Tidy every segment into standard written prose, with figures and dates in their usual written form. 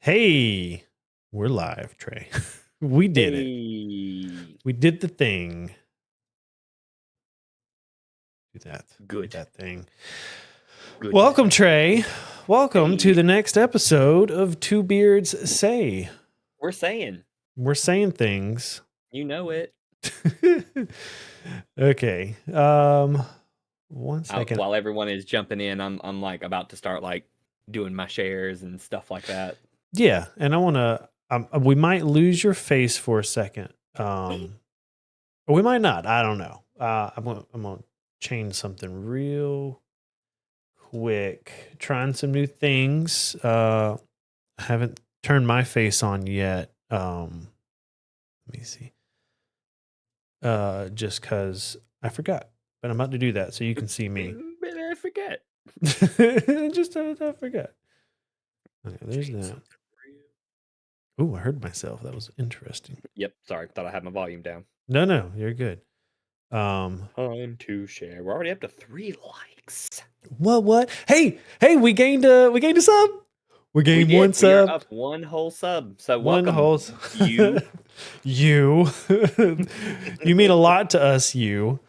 Hey, we're live, Trey. We did it. Hey, We did the thing. Do that. good, Do that thing. good. Welcome, Trey. Welcome to Hey, the next episode of Two Beards Say. we're saying, We're saying things. you know it. Okay. 1 second. While everyone is jumping in, I'm like about to start like doing my shares and stuff like that. Yeah, and I want to. We might lose your face for a second. Or we might not. I don't know. I'm gonna change something real quick. Trying some new things. I haven't turned my face on yet. Let me see. Just cause I forgot. But I'm about to do that so you can see me. But I forget. Just I forgot. Okay, there's Change that. something real- Ooh, I heard myself. That was interesting. Yep, sorry, thought I had my volume down. No, you're good. Time to share. We're already up to 3 likes. What? Hey, we gained a sub. We gained one We are sub. up 1 whole sub. So One welcome, whole you. You. You mean a lot to us, you.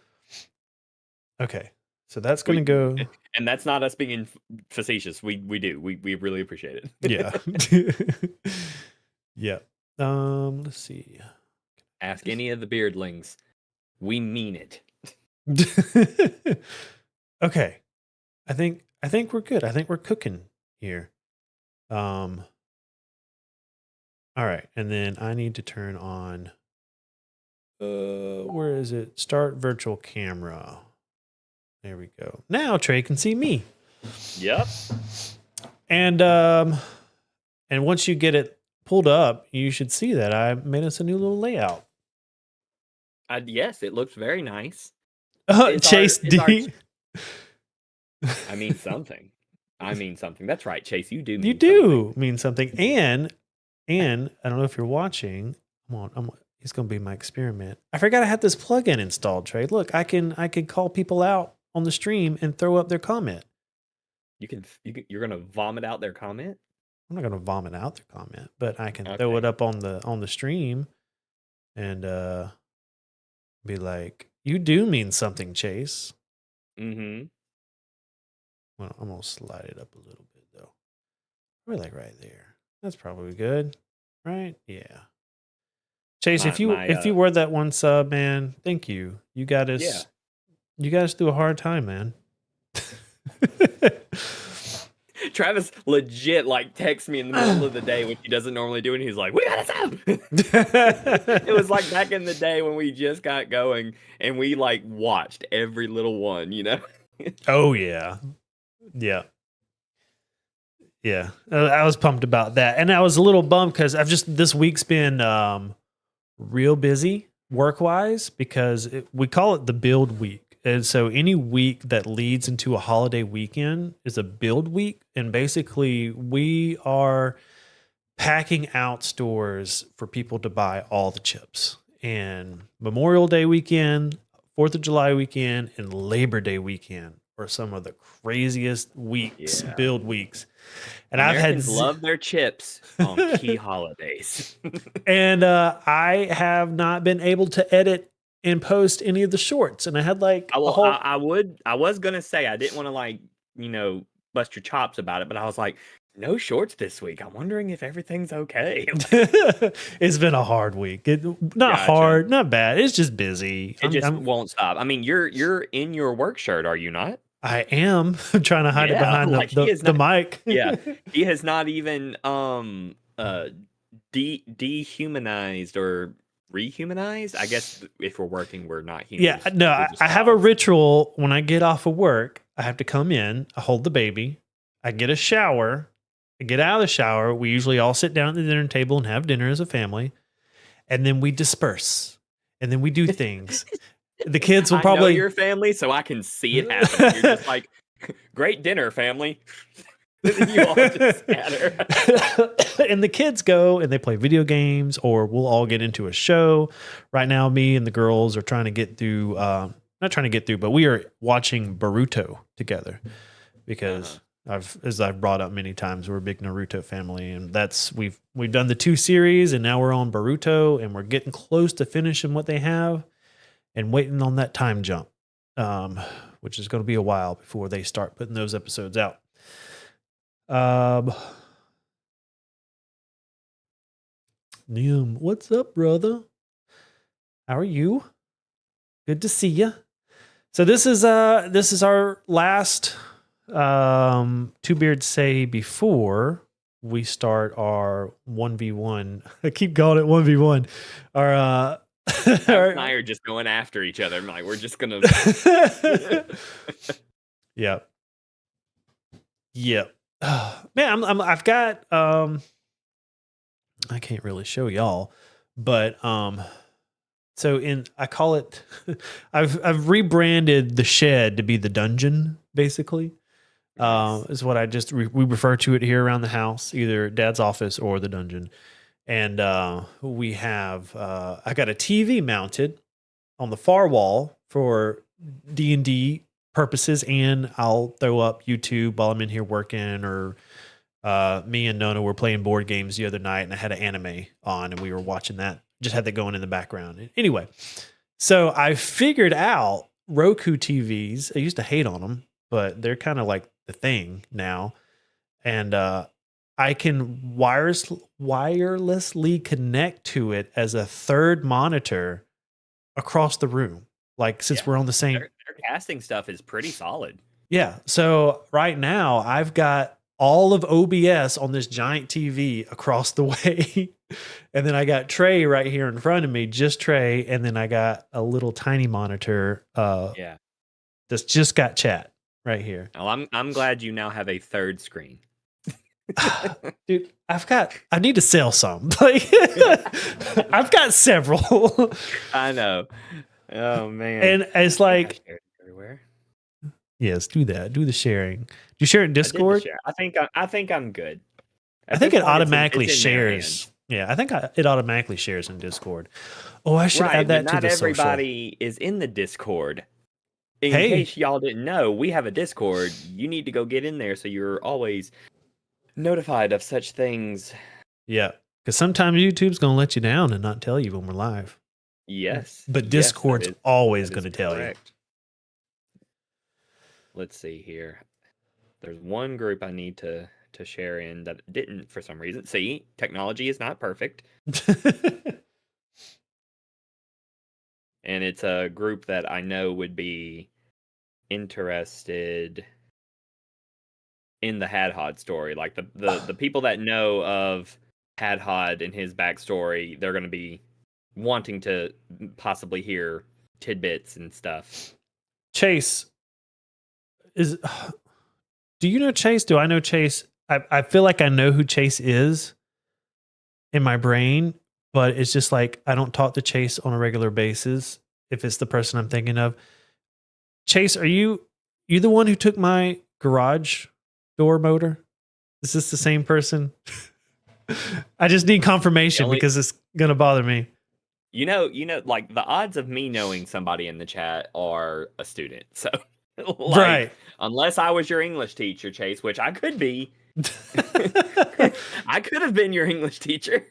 Okay. So that's going to go. And that's not us being facetious. We do. We really appreciate it. Yeah. Yeah. Let's see. Ask any of the beardlings. We mean it. Okay. I think we're good. I think we're cooking here. All right. And then I need to turn on where is it? Start virtual camera. There we go. Now Trey can see me. Yep. And once you get it pulled up, you should see that I made us a new little layout. Yes, it looks very nice. Chase D. I mean something. That's right, Chase. You do. Mean something. And I don't know if you're watching. It's gonna be my experiment. I forgot I had this plugin installed, Trey. Look, I can call people out on the stream and throw up their comment. You're gonna vomit out their comment? I'm not gonna vomit out their comment, but I can throw it up on the stream and be like, you do mean something, Chase. Mm-hmm. Well, I'm gonna slide it up a little bit though. Probably like right there. That's probably good. Right? Yeah. Chase, if you were that one sub, man, thank you. You got us. Yeah. You got us through a hard time, man. Travis legit like texts me in the middle of the day, which he doesn't normally do, and he's like, "We got a sub." It was like back in the day when we just got going, and we like watched every little one, you know. Oh yeah. I was pumped about that, and I was a little bummed because this week's been real busy work-wise because we call it the build week. And so any week that leads into a holiday weekend is a build week. And basically we are packing out stores for people to buy all the chips. And Memorial Day weekend, 4th of July weekend, and Labor Day weekend are some of the craziest weeks, build weeks. And Americans love their chips on key holidays. And I have not been able to edit and post any of the shorts. And I had like I was gonna say I didn't want to like, bust your chops about it, but I was like, no shorts this week. I'm wondering if everything's okay. It's been a hard week. Hard, not bad. It's just busy. It won't stop. I mean, you're in your work shirt, are you not? I am. I'm trying to hide it behind the mic. Yeah, he has not even dehumanized or rehumanized. I guess if we're working, we're not humans. Yeah, no, I have a ritual when I get off of work. I have to come in, I hold the baby, I get a shower, I get out of the shower. We usually all sit down at the dinner table and have dinner as a family, and then we disperse, and then we do things. The kids will probably. I know your family, so I can see it happen. You're just like, great dinner, family. You all just scatter. And the kids go and they play video games, or we'll all get into a show. Right now, me and the girls are trying to get through, not trying to get through, but we are watching Boruto together because as I've brought up many times, we're a big Naruto family, and we've done the 2 series, and now we're on Boruto, and we're getting close to finishing what they have, and waiting on that time jump, which is going to be a while before they start putting those episodes out. Liam, what's up, brother? How are you? Good to see you. So this is our last Two Beards Say before we start our 1v1. I keep calling it 1v1. Our Travis and I are just going after each other. I'm like, we're just gonna. Yeah. Man, I've got I can't really show y'all, but so I call it I've rebranded the shed to be the dungeon, basically. Nice. Is what I just we refer to it here around the house, either Dad's office or the dungeon. And we have I got a TV mounted on the far wall for D&D purposes, and I'll throw up YouTube while I'm in here working, or me and Nona were playing board games the other night, and I had an anime on, and we were watching that. Just had that going in the background. Anyway, so I figured out Roku TVs. I used to hate on them, but they're kind of like the thing now. And I can wirelessly connect to it as a third monitor across the room. Like, since we're on the same... Their casting stuff is pretty solid. Yeah. So right now I've got all of OBS on this giant TV across the way. And then I got Trey right here in front of me, just Trey. And then I got a little tiny monitor that's just got chat right here. Well, I'm glad you now have a third screen. Dude, I need to sell some. Like, I've got several. I know. Oh man. And it's like, everywhere. Yes, do that. Do the sharing. Do you share it in Discord? I think I'm good. I think it automatically shares. Yeah, I think it automatically shares in Discord. Oh, I should add that to the social. Not everybody is in the Discord. In case y'all didn't know, we have a Discord. You need to go get in there so you're always notified of such things. Yeah, because sometimes YouTube's going to let you down and not tell you when we're live. Yes. But Discord's always going to tell you. Let's see here. There's one group I need to share in that didn't for some reason. See, technology is not perfect. And it's a group that I know would be interested in the Hadhod story. Like the people that know of Hadhod and his backstory, they're going to be wanting to possibly hear tidbits and stuff. Chase do you know Chase? Do I know Chase? I feel like I know who Chase is in my brain, but it's just like I don't talk to Chase on a regular basis if it's the person I'm thinking of. Chase, are you the one who took my garage door motor? Is this the same person? I just need confirmation because it's going to bother me. You know, like the odds of me knowing somebody in the chat are a student. So, like, right. Unless I was your English teacher, Chase, which I could be. I could have been your English teacher.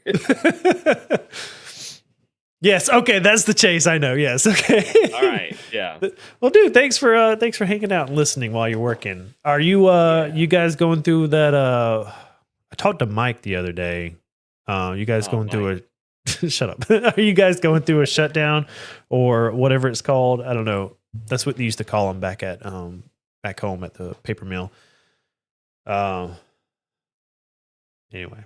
Yes. Okay. That's the Chase I know. Yes. Okay. All right. Yeah. Well, dude, thanks for hanging out and listening while you're working. Are you you guys going through that? I talked to Mike the other day. You guys going through a shut up. Are you guys going through a shutdown or whatever it's called? I don't know. That's what they used to call them back home at the paper mill. Anyway,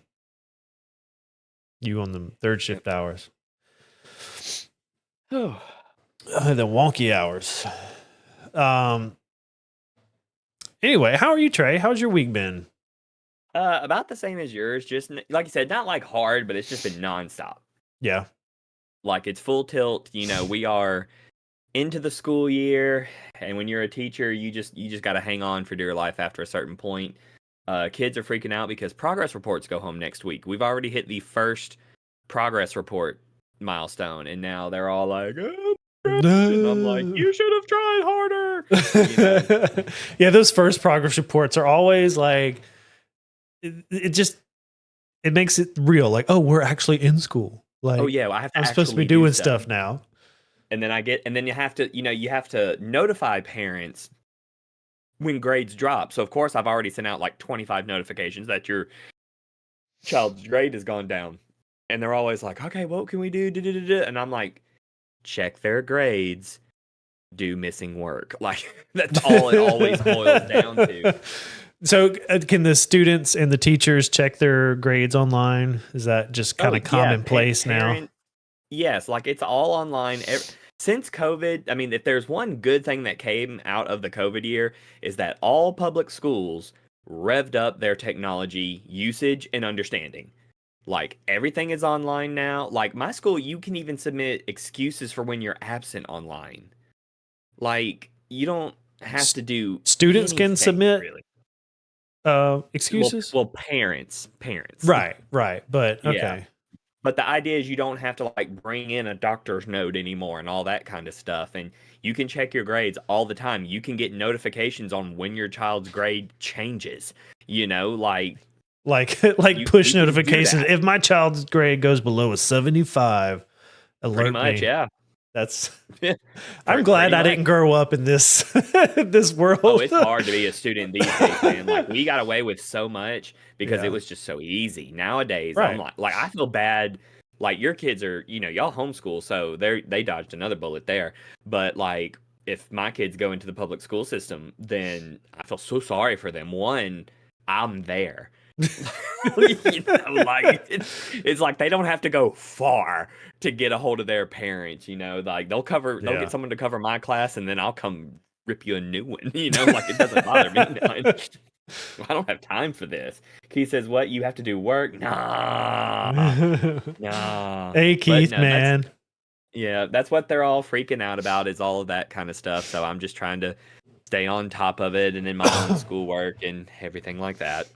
you on the third shift hours. The wonky hours. Anyway, how are you, Trey? How's your week been? About the same as yours. Just like you said, not like hard, but it's just been nonstop. Yeah. Like it's full tilt. You know, we are into the school year, and when you're a teacher, you just got to hang on for dear life after a certain point. Kids are freaking out because progress reports go home next week. We've already hit the first progress report milestone, and now they're all like, oh, And I'm like, you should have tried harder. You know? Yeah, those first progress reports are always like, it makes it real. Like, oh, we're actually in school. Like, Oh yeah, well, I have to I'm supposed to be actually do doing stuff now. And then you have to, you have to notify parents when grades drop. So of course I've already sent out like 25 notifications that your child's grade has gone down. And they're always like, okay, what can we do? And I'm like, check their grades, do missing work. Like that's all it always boils down to. So can the students and the teachers check their grades online? Is that just kind of commonplace now? Yes, like it's all online. Since COVID, I mean, if there's one good thing that came out of the COVID year is that all public schools revved up their technology usage and understanding. Like everything is online now. Like my school, you can even submit excuses for when you're absent online. Like you don't have to do students can anything, submit really. Excuses. Well, parents. Right. But Yeah. okay. But the idea is you don't have to like bring in a doctor's note anymore and all that kind of stuff. And you can check your grades all the time. You can get notifications on when your child's grade changes. You know, like push you can do notifications. that. If my child's grade goes below a 75, alert Pretty much, me. yeah. That's. I'm glad I didn't grow up in this this world. Oh, it's hard to be a student these days, man. Like we got away with so much because it was just so easy. Nowadays, Right. I'm like I feel bad. Like your kids are, y'all homeschool, so they dodged another bullet there. But like if my kids go into the public school system, then I feel so sorry for them. One, I'm there. Like it's like they don't have to go far to get a hold of their parents. Like they'll get someone to cover my class, and then I'll come rip you a new one. Like it doesn't bother me. I don't have time for this. Keith says, "What, you have to do work?" Nah. Hey Keith, man. That's what they're all freaking out about, is all of that kind of stuff. So I'm just trying to stay on top of it and in my own schoolwork and everything like that.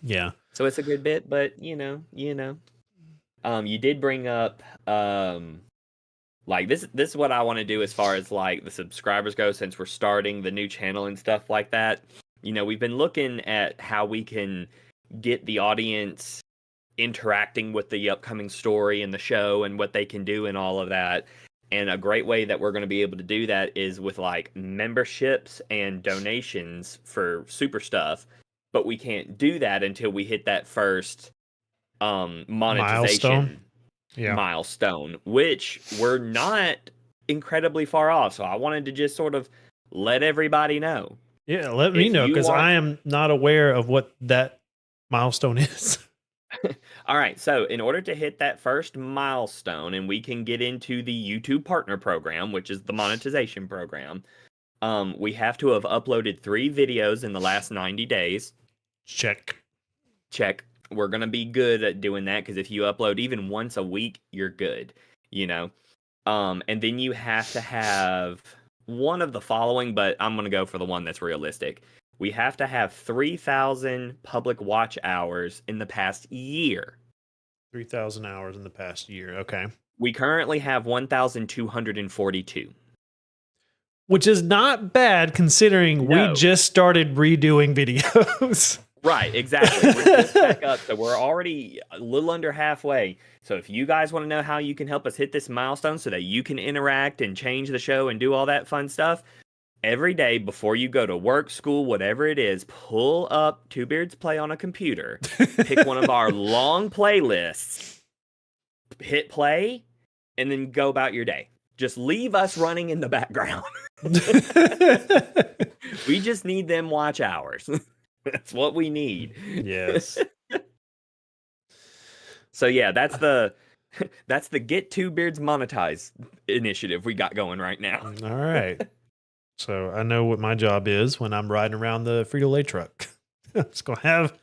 Yeah. So it's a good bit, but you did bring up like this is what I want to do as far as like the subscribers go, since we're starting the new channel and stuff like that. We've been looking at how we can get the audience interacting with the upcoming story and the show and what they can do and all of that. And a great way that we're going to be able to do that is with like memberships and donations for super stuff. But we can't do that until we hit that first monetization milestone, which we're not incredibly far off. So I wanted to just sort of let everybody know. Yeah, let me know, because I am not aware of what that milestone is. All right, so in order to hit that first milestone and we can get into the YouTube Partner Program, which is the monetization program, we have to have uploaded 3 videos in the last 90 days. Check. We're going to be good at doing that, because if you upload even once a week, you're good, and then you have to have one of the following, but I'm going to go for the one that's realistic. We have to have 3,000 public watch hours in the past year. 3,000 hours in the past year. Okay. We currently have 1,242. Which is not bad, considering we just started redoing videos. Right, exactly. We're just back up, so we're already a little under halfway. So if you guys want to know how you can help us hit this milestone so that you can interact and change the show and do all that fun stuff, every day before you go to work, school, whatever it is, pull up Two Beards Play on a computer, pick one of our long playlists, hit play, and then go about your day. Just leave us running in the background. We just need them watch hours. That's what we need. Yes. So yeah, that's the Get Two Beards Monetize initiative we got going right now. All right. So I know what my job is when I'm riding around the Frito-Lay truck. I'm just going to have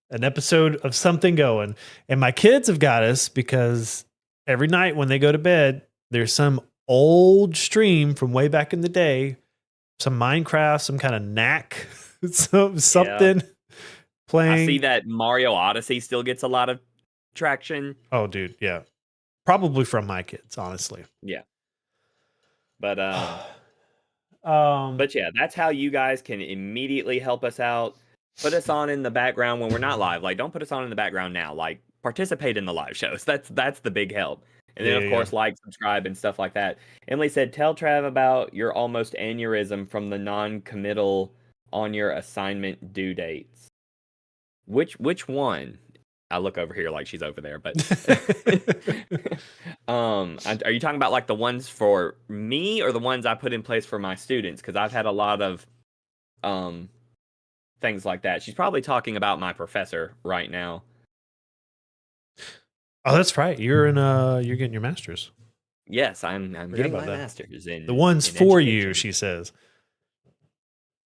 an episode of something going. And my kids have got us, because every night when they go to bed, there's some old stream from way back in the day, some Minecraft, some kind of knack, something playing. I see that Mario Odyssey still gets a lot of traction. Oh, dude, yeah. Probably from my kids, honestly. Yeah. But um, but yeah, that's how you guys can immediately help us out. Put us on in the background when we're not live. Like, don't put us on in the background now. Like, participate in the live shows. That's the big help. And then yeah, of yeah, course, like, subscribe, and stuff like that. Emily said, "Tell Trav about your almost aneurysm from the non-committal on your assignment due dates." Which one? I look over here like she's over there, but are you talking about like the ones for me or the ones I put in place for my students? Because I've had a lot of um things like that. She's probably talking about my professor right now. Oh, that's right. You're getting your master's. Yes, I'm Forgot getting about my that. master's The one's in for you, education. she says.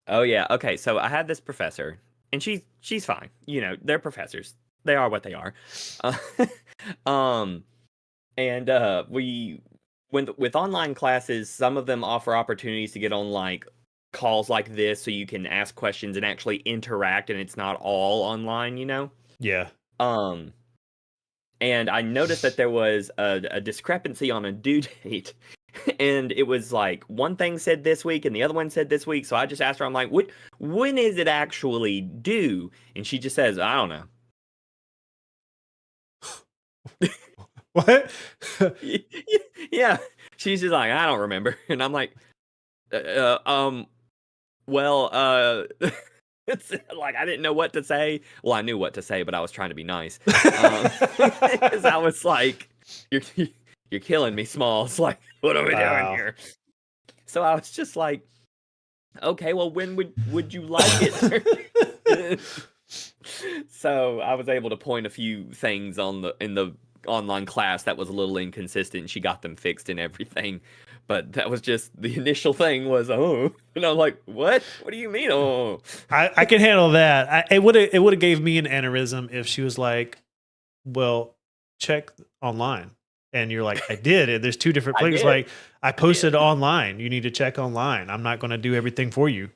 Oh yeah, okay. So I had this professor, and she's fine. You know, they're professors. They are what they are. Uh, um, and we when with online classes, some of them offer opportunities to get on like calls like this, so you can ask questions and actually interact, and it's not all online. You know. Yeah. Um, and I noticed that there was a discrepancy on a due date. And it was like one thing said this week and the other one said this week. So I just asked her, I'm like, when is it actually due? And she just says, I don't know. What? Yeah. She's just like, I don't remember. And I'm like, well, it's like I didn't know what to say. Well, I knew what to say, but I was trying to be nice. Because I was like, you're killing me, Smalls. Like, what are we doing Wow. here? So I was just like, okay, well, when would you like it? So I was able to point a few things in the online class that was a little inconsistent. She got them fixed and everything. But that was just the initial thing was, oh, and I'm like, what? What do you mean? Oh, I can handle that. It would have gave me an aneurysm if she was like, "Well, check online," and you're like, "I did." There's two different I places. did. Like I posted did. online. You need to check online. I'm not going to do everything for you.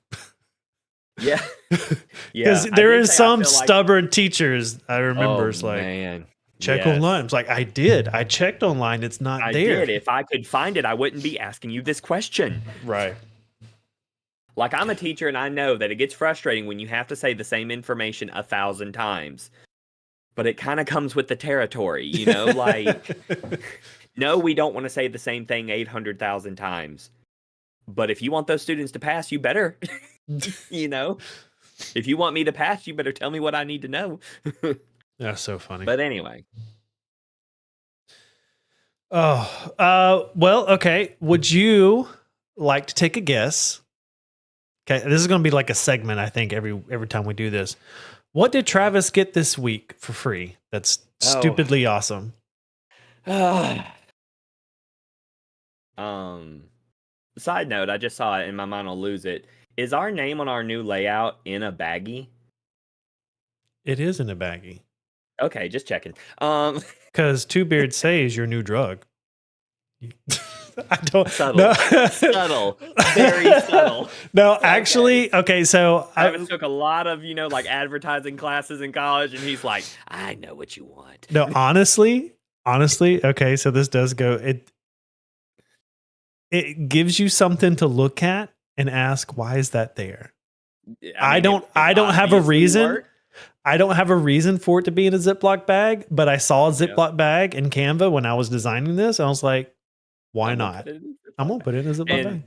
Yeah. Because Yeah. I there did is say I some feel like, stubborn teachers I remember. oh It's like man. check Yes. online. It's like I did. I checked online. It's not I there. did. If I could find it, I wouldn't be asking you this question. Right. Like, I'm a teacher and I know that it gets frustrating when you have to say the same information 1,000 times. But it kind of comes with the territory, you know? Like, no, we don't want to say the same thing 800,000 times. But if you want those students to pass, you better, you know? If you want me to pass, you better tell me what I need to know. That's so funny. But anyway. Oh, well, okay. Would you like to take a guess? Okay, this is going to be like a segment, I think, every time we do this. What did Travis get this week for free? That's stupidly awesome. Side note, I just saw it and my mind will lose it. Is our name on our new layout in a baggie? It is in a baggie. Okay, just checking. Because Two Beard says your new drug. I don't Subtle. No. Subtle. Very subtle. No, actually, okay, so Travis took a lot of, like advertising classes in college, and he's like, I know what you want. No, honestly, okay, so this does go it gives you something to look at and ask, why is that there? I don't have a reason. Worked. I don't have a reason for it to be in a Ziploc bag, but I saw a Ziploc bag in Canva when I was designing this. And I was like, why not? I'm going to put it in a Ziploc bag.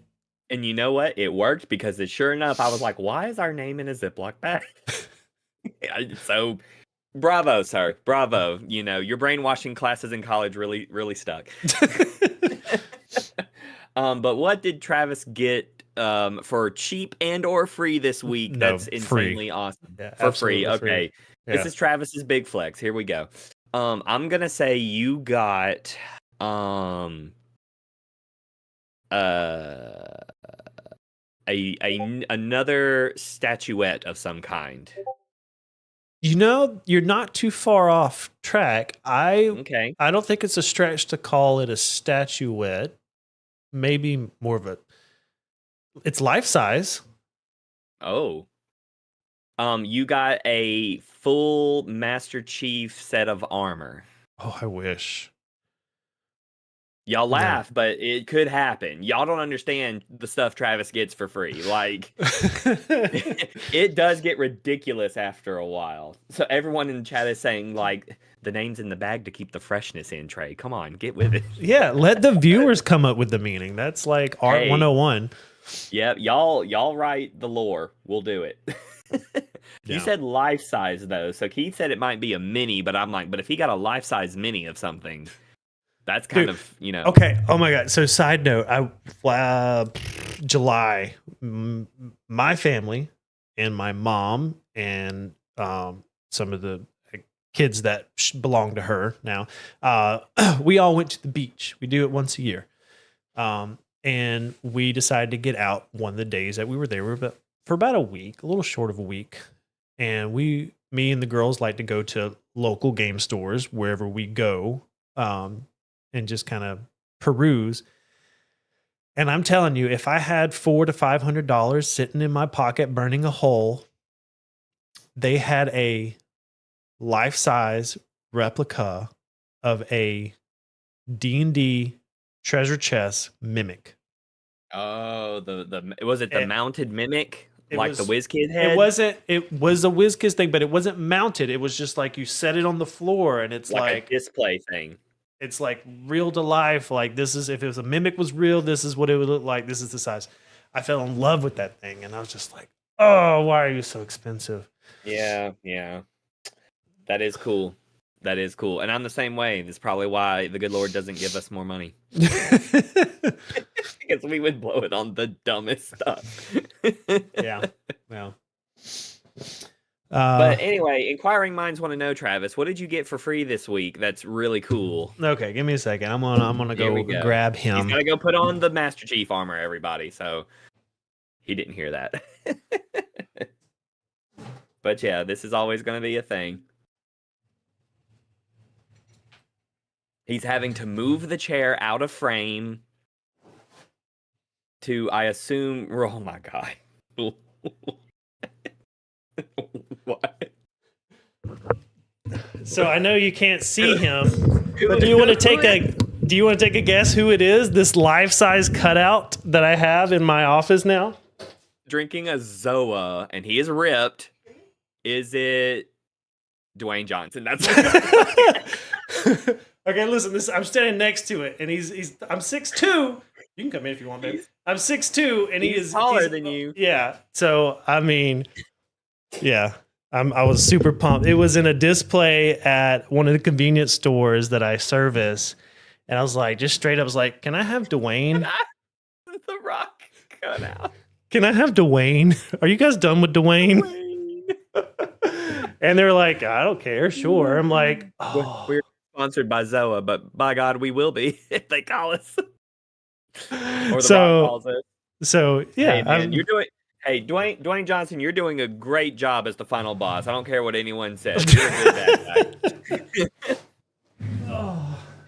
And you know what? It worked because sure enough, I was like, why is our name in a Ziploc bag? So bravo, sir. Bravo. Your brainwashing classes in college really, really stuck. But what did Travis get for cheap and or free this week? No, that's insanely awesome. Yeah, for free. Okay. Free. Yeah. This is Travis's big flex. Here we go. I'm gonna say you got another statuette of some kind. You're not too far off track. I don't think it's a stretch to call it a statuette. Maybe more of it's life size. Oh. You got a full Master Chief set of armor. Oh, I wish. Y'all laugh, but it could happen. Y'all don't understand the stuff Travis gets for free. Like, it does get ridiculous after a while. So everyone in the chat is saying, like, the name's in the bag to keep the freshness in, Trey. Come on, get with it. Yeah, let the viewers come up with the meaning. That's like Art Hey. 101. Yep, y'all write the lore. We'll do it. You said life size though, so Keith said it might be a mini, but I'm like, but if he got a life size mini of something, that's kind of, you know. Okay. Oh my God. So side note, July, my family and my mom and some of the kids that belong to her now, we all went to the beach. We do it once a year. And we decided to get out one of the days that we were there. We were for about a week, a little short of a week. And me and the girls like to go to local game stores wherever we go. And just kind of peruse. And I'm telling you, if I had $400 to $500 sitting in my pocket burning a hole, they had a life-size replica of a D&D treasure chest mimic. Oh, was it the mounted mimic? Like the WizKid head? It was a WizKids thing, but it wasn't mounted. It was just like you set it on the floor and it's like a display thing. It's like real to life. Like this is, if it was a mimic was real, this is what it would look like. This is the size. I fell in love with that thing. And I was just like, oh, why are you so expensive? Yeah. That is cool. That is cool. And I'm the same way. That's probably why the good Lord doesn't give us more money. Because we would blow it on the dumbest stuff. Yeah. Well. But anyway, inquiring minds want to know, Travis, what did you get for free this week? That's really cool. Okay, give me a second. I'm gonna go grab him. He's gotta go put on the Master Chief armor, everybody. So he didn't hear that. But yeah, this is always gonna be a thing. He's having to move the chair out of frame to, I assume, oh my God. What? So I know you can't see him, but do you want to take a guess who it is? This life-size cutout that I have in my office now? Drinking a Zoa, and he is ripped. Is it Dwayne Johnson? That's okay. Listen, I'm standing next to it, and I'm 6'2". You can come in if you want, baby. I'm 6'2", and he's taller than you. Yeah. So I mean, yeah. I was super pumped. It was in a display at one of the convenience stores that I service. And I was like, just straight up, I was like, can I have Dwayne? The Rock cut out. Can I have Dwayne? Are you guys done with Dwayne? And they're like, I don't care. Sure. I'm like, oh. We're sponsored by Zoa, but by God, we will be if they call us. Or the Rock calls us. So yeah. Hey, man, Hey, Dwayne Johnson, you're doing a great job as the final boss. I don't care what anyone says. You're a good bad guy.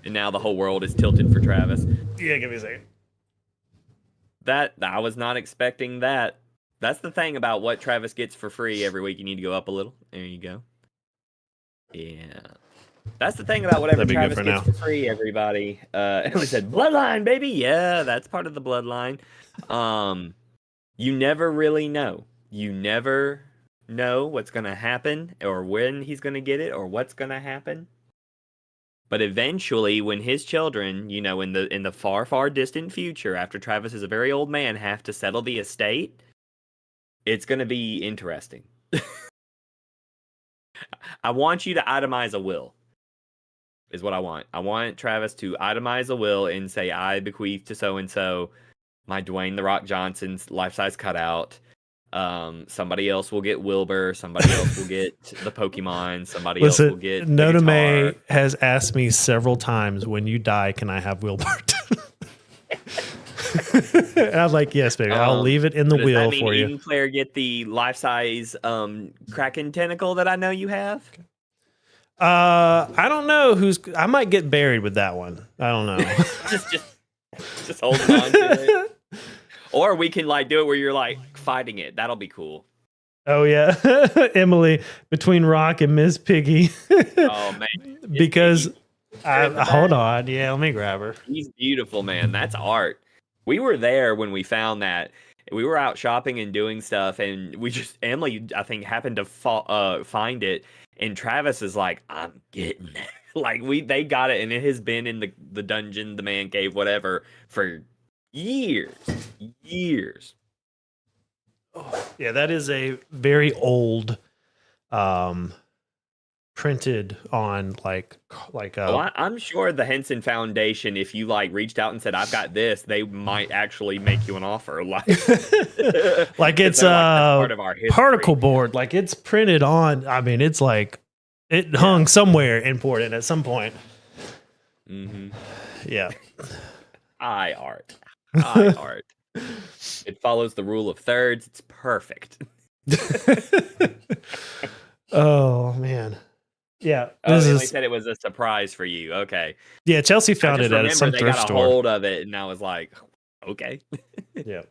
And now the whole world is tilted for Travis. Yeah, give me a second. That I was not expecting that. That's the thing about what Travis gets for free every week. You need to go up a little. There you go. Yeah. That's the thing about whatever Travis gets for free, everybody. We said bloodline, baby. Yeah, that's part of the bloodline. You never really know. You never know what's going to happen or when he's going to get it or what's going to happen. But eventually, when his children, you know, in the far, far distant future, after Travis is a very old man, have to settle the estate, it's going to be interesting. I want you to itemize a will, is what I want. I want Travis to itemize a will and say, I bequeath to so-and-so my Dwayne The Rock Johnson's life-size cutout. Somebody else will get Wilbur. Somebody else will get the Pokemon. Somebody else will get Nona May has asked me several times, when you die, can I have Wilbur? And I'm like, yes, baby. I'll leave it in the wheel for you. Eden Player get the life-size Kraken tentacle that I know you have? I don't know I might get buried with that one. I don't know. just hold on to it. Or we can like do it where you're like fighting it. That'll be cool. Oh yeah. Emily, between Rock and Miss Piggy. Oh man. Because in the Hold back. on. Yeah, let me grab her. He's beautiful, man. That's art. We were there when we found that. We were out shopping and doing stuff, and Emily, I think, happened to find it, and Travis is like, "I'm getting it." Like they got it, and it has been in the dungeon, the man cave, whatever, for years, years. Yeah, that is a very old, printed on like I'm sure the Henson Foundation, if you like reached out and said, "I've got this," they might actually make you an offer. Like, like it's part of our history. particle board. Like it's printed on. I mean, it's like it hung somewhere important at some point. Mm-hmm. Yeah. Eye art. Eye art. It follows the rule of thirds. It's perfect. Oh man. Yeah. They said it was a surprise for you. Okay. Yeah, Chelsea found it at some thrift store. They got a hold of it, and I was like, okay. Yeah.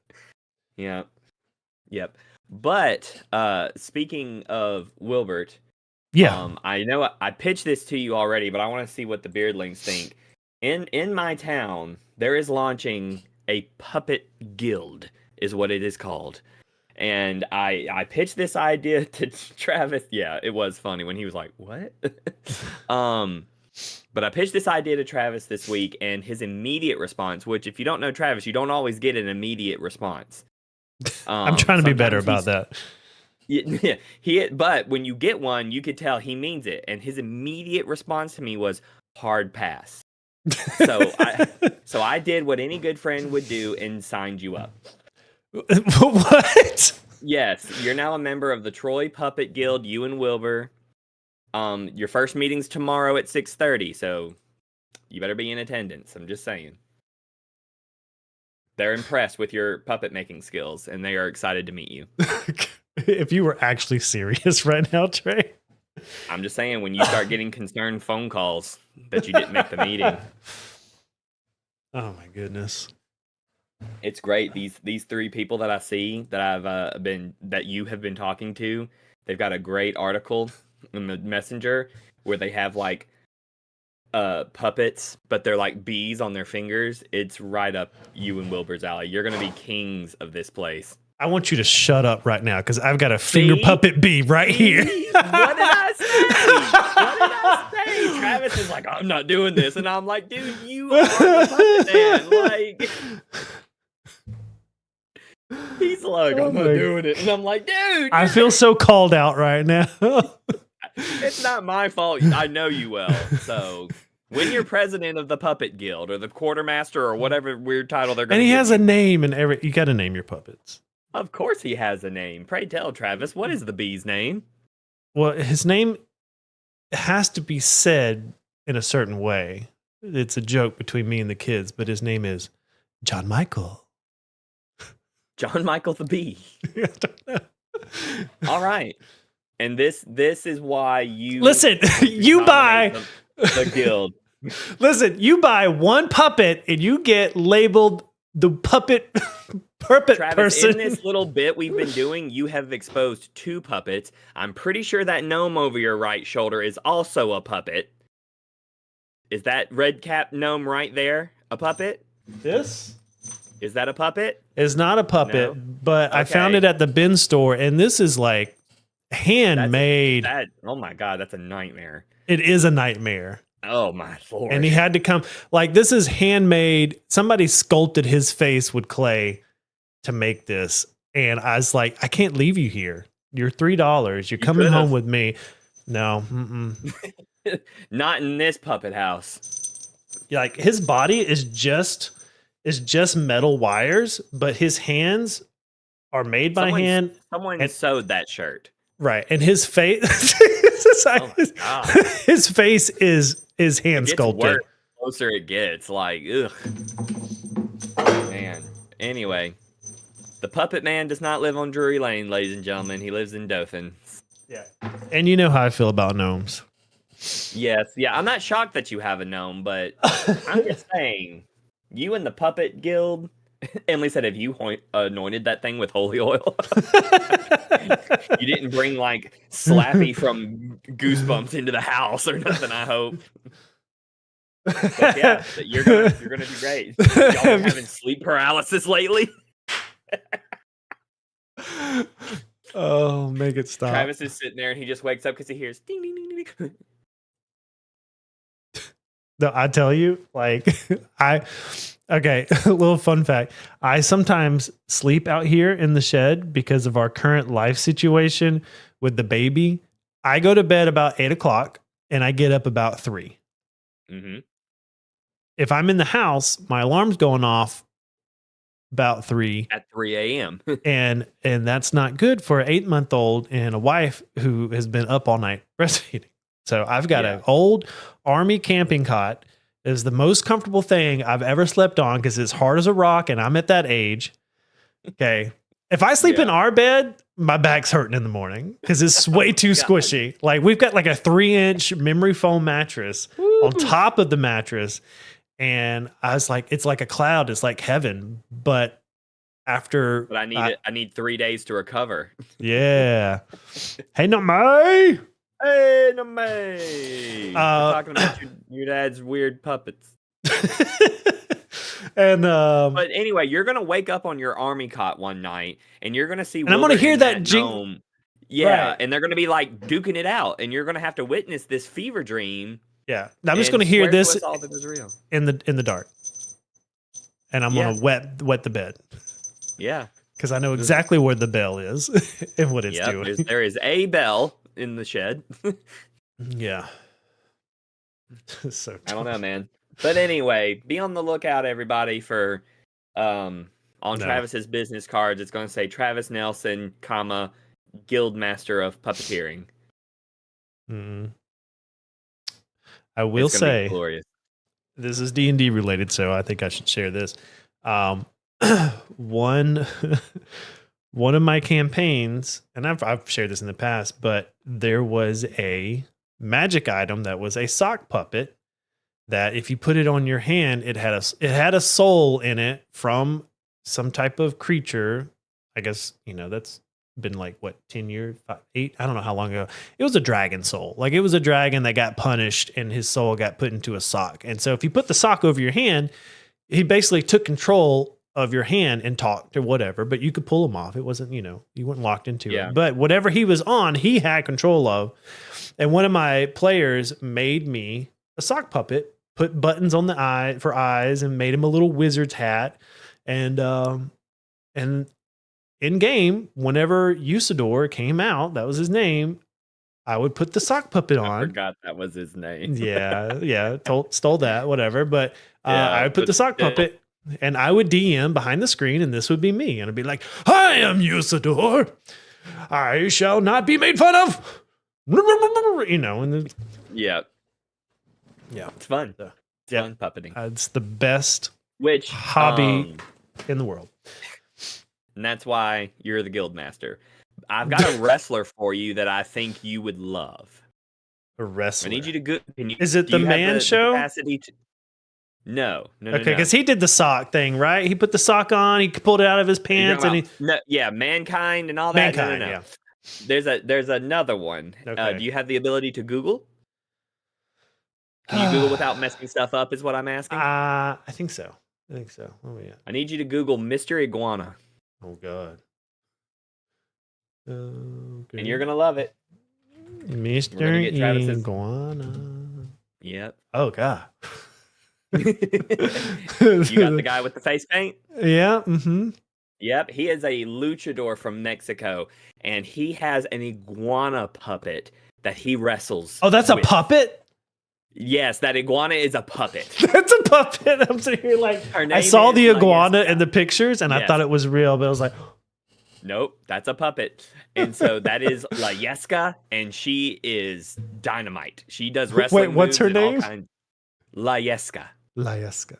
Yeah. Yep. But speaking of Wilbert, I know I pitched this to you already, but I want to see what the Beardlings think. In my town, there is launching a puppet guild, is what it is called. And I pitched this idea to Travis. Yeah, it was funny when he was like, "What?" But I pitched this idea to Travis this week, and his immediate response, which if you don't know Travis, you don't always get an immediate response. I'm trying to be better about that. Yeah, but when you get one, you could tell he means it. And his immediate response to me was hard pass. So I did what any good friend would do and signed you up. What? Yes, you're now a member of the Troy Puppet Guild, you and Wilbur. Your first meeting's tomorrow at 6:30, so you better be in attendance. I'm just saying. They're impressed with your puppet making skills, and they are excited to meet you. If you were actually serious right now, Trey. I'm just saying, when you start getting concerned phone calls that you didn't make the meeting. Oh my goodness. It's great. These three people that I see that that you have been talking to, they've got a great article in the messenger where they have like puppets, but they're like bees on their fingers. It's right up you and Wilbur's alley. You're gonna be kings of this place. I want you to shut up right now because I've got a finger puppet bee right here. What did I say? What did I say? Travis is like, I'm not doing this, and I'm like, dude, you are the puppet man. Like, he's like, I'm not doing it, and I'm like, dude, I feel so called out right now. It's not my fault. I know you well. So when you're president of the Puppet Guild or the quartermaster or whatever weird title they're going to, and he has a name and you got to name your puppets. Of course he has a name. Pray tell, Travis, what is the bee's name? Well, his name has to be said in a certain way. It's a joke between me and the kids, but his name is John Michael. John Michael the Bee. All right. And this is why you listen. You buy the guild. Listen, you buy one puppet and you get labeled the puppet Travis, person. In this little bit we've been doing, you have exposed two puppets. I'm pretty sure that gnome over your right shoulder is also a puppet. Is that red cap gnome right there a puppet? This? Is that a puppet? It's not a puppet, No? but okay. I found it at the bin store, and this is like handmade. Oh my God, that's a nightmare. It is a nightmare. Oh my Lord. And he had to come, like, this is handmade. Somebody sculpted his face with clay to make this. And I was like, I can't leave you here. You're $3. You're coming home with me. No. Not in this puppet house. Like, his body is just metal wires, but his hands are made by hand. Someone sewed that shirt. Right. And his face oh my God. His face is hand sculpted. Worse, the closer it gets, like, ugh. Man. Anyway, the puppet man does not live on Drury Lane, ladies and gentlemen. He lives in Dothan. Yeah. And you know how I feel about gnomes. Yes. Yeah. I'm not shocked that you have a gnome, but I'm just saying, you and the Puppet Guild. Emily said, have you anointed that thing with holy oil? You didn't bring like Slappy from Goosebumps into the house or nothing, I hope. But yeah, but you're gonna do great. Y'all been having sleep paralysis lately? Oh, make it stop. Travis is sitting there and he just wakes up because he hears ding ding ding ding. No, I tell you, like okay, a little fun fact. I sometimes sleep out here in the shed because of our current life situation with the baby. I go to bed about 8 o'clock and I get up about 3. Mm-hmm. If I'm in the house, my alarm's going off about 3 At 3 a.m. and that's not good for an 8-month-old and a wife who has been up all night breastfeeding. So I've got an old army camping cot. It is the most comfortable thing I've ever slept on because it's hard as a rock and I'm at that age. Okay. If I sleep in our bed, my back's hurting in the morning because it's way too squishy. Like we've got like a 3-inch memory foam mattress on top of the mattress. And I was like, it's like a cloud. It's like heaven. But after I need 3 days to recover. Yeah. Hey, no, May. Hey, no May. We're talking about your dad's weird puppets. And but anyway, you're gonna wake up on your army cot one night, and you're gonna see. And I'm gonna hear that gnome. Yeah, right. And they're gonna be like duking it out, and you're gonna have to witness this fever dream. Yeah, I'm just gonna hear this all that is real. in the dark, and I'm gonna wet the bed. Yeah, because I know exactly where the bell is and what it's doing. There is a bell in the shed. Yeah. So I don't know, man. But anyway, be on the lookout, everybody, for Travis's business cards. It's going to say Travis Nelson, comma, Guildmaster of Puppeteering. I will say, this is D&D related, so I think I should share this. One of my campaigns, and I've shared this in the past, but there was a magic item that was a sock puppet that if you put it on your hand, it had a soul in it from some type of creature. I guess, that's been like 10 years, 8, I don't know how long ago. It was a dragon soul. Like it was a dragon that got punished and his soul got put into a sock. And so if you put the sock over your hand, he basically took control of your hand and talked or whatever, but you could pull him off. It wasn't, you weren't locked into it. But whatever he was on, he had control of. And one of my players made me a sock puppet, put buttons on the eye for eyes, and made him a little wizard's hat. And in game, whenever Usador came out, that was his name, I would put the sock puppet on. I forgot that was his name. Stole that, whatever. But I would put the sock puppet, and I would DM behind the screen, and this would be me. And I'd be like, I am Usador. I shall not be made fun of. And yeah. It's fun. It's fun puppeting. It's the best Which hobby in the world. And that's why you're the Guildmaster. I've got a wrestler for you that I think you would love. A wrestler. I need you to go. Is it the man show? No. Okay, because he did the sock thing, right? He put the sock on, he pulled it out of his pants, and Mankind and all that. Mankind, no. There's another one. Okay. Do you have the ability to Google? Can you Google without messing stuff up? Is what I'm asking. I think so. Oh yeah. I need you to Google Mr. Iguana. Oh God. Okay. And you're gonna love it. Mr. Iguana. Yep. Oh God. You got the guy with the face paint? Yeah. Mm-hmm. Yep. He is a luchador from Mexico, and he has an iguana puppet that he wrestles. Oh, that's with. A puppet? Yes, that iguana is a puppet. That's a puppet. I'm sitting here like, I saw the iguana in the pictures, and I thought it was real, but I was like, nope, that's a puppet. And so that is La Yesca, and she is dynamite. She does wrestling. Wait, what's her name? La Yesca. La Yesca.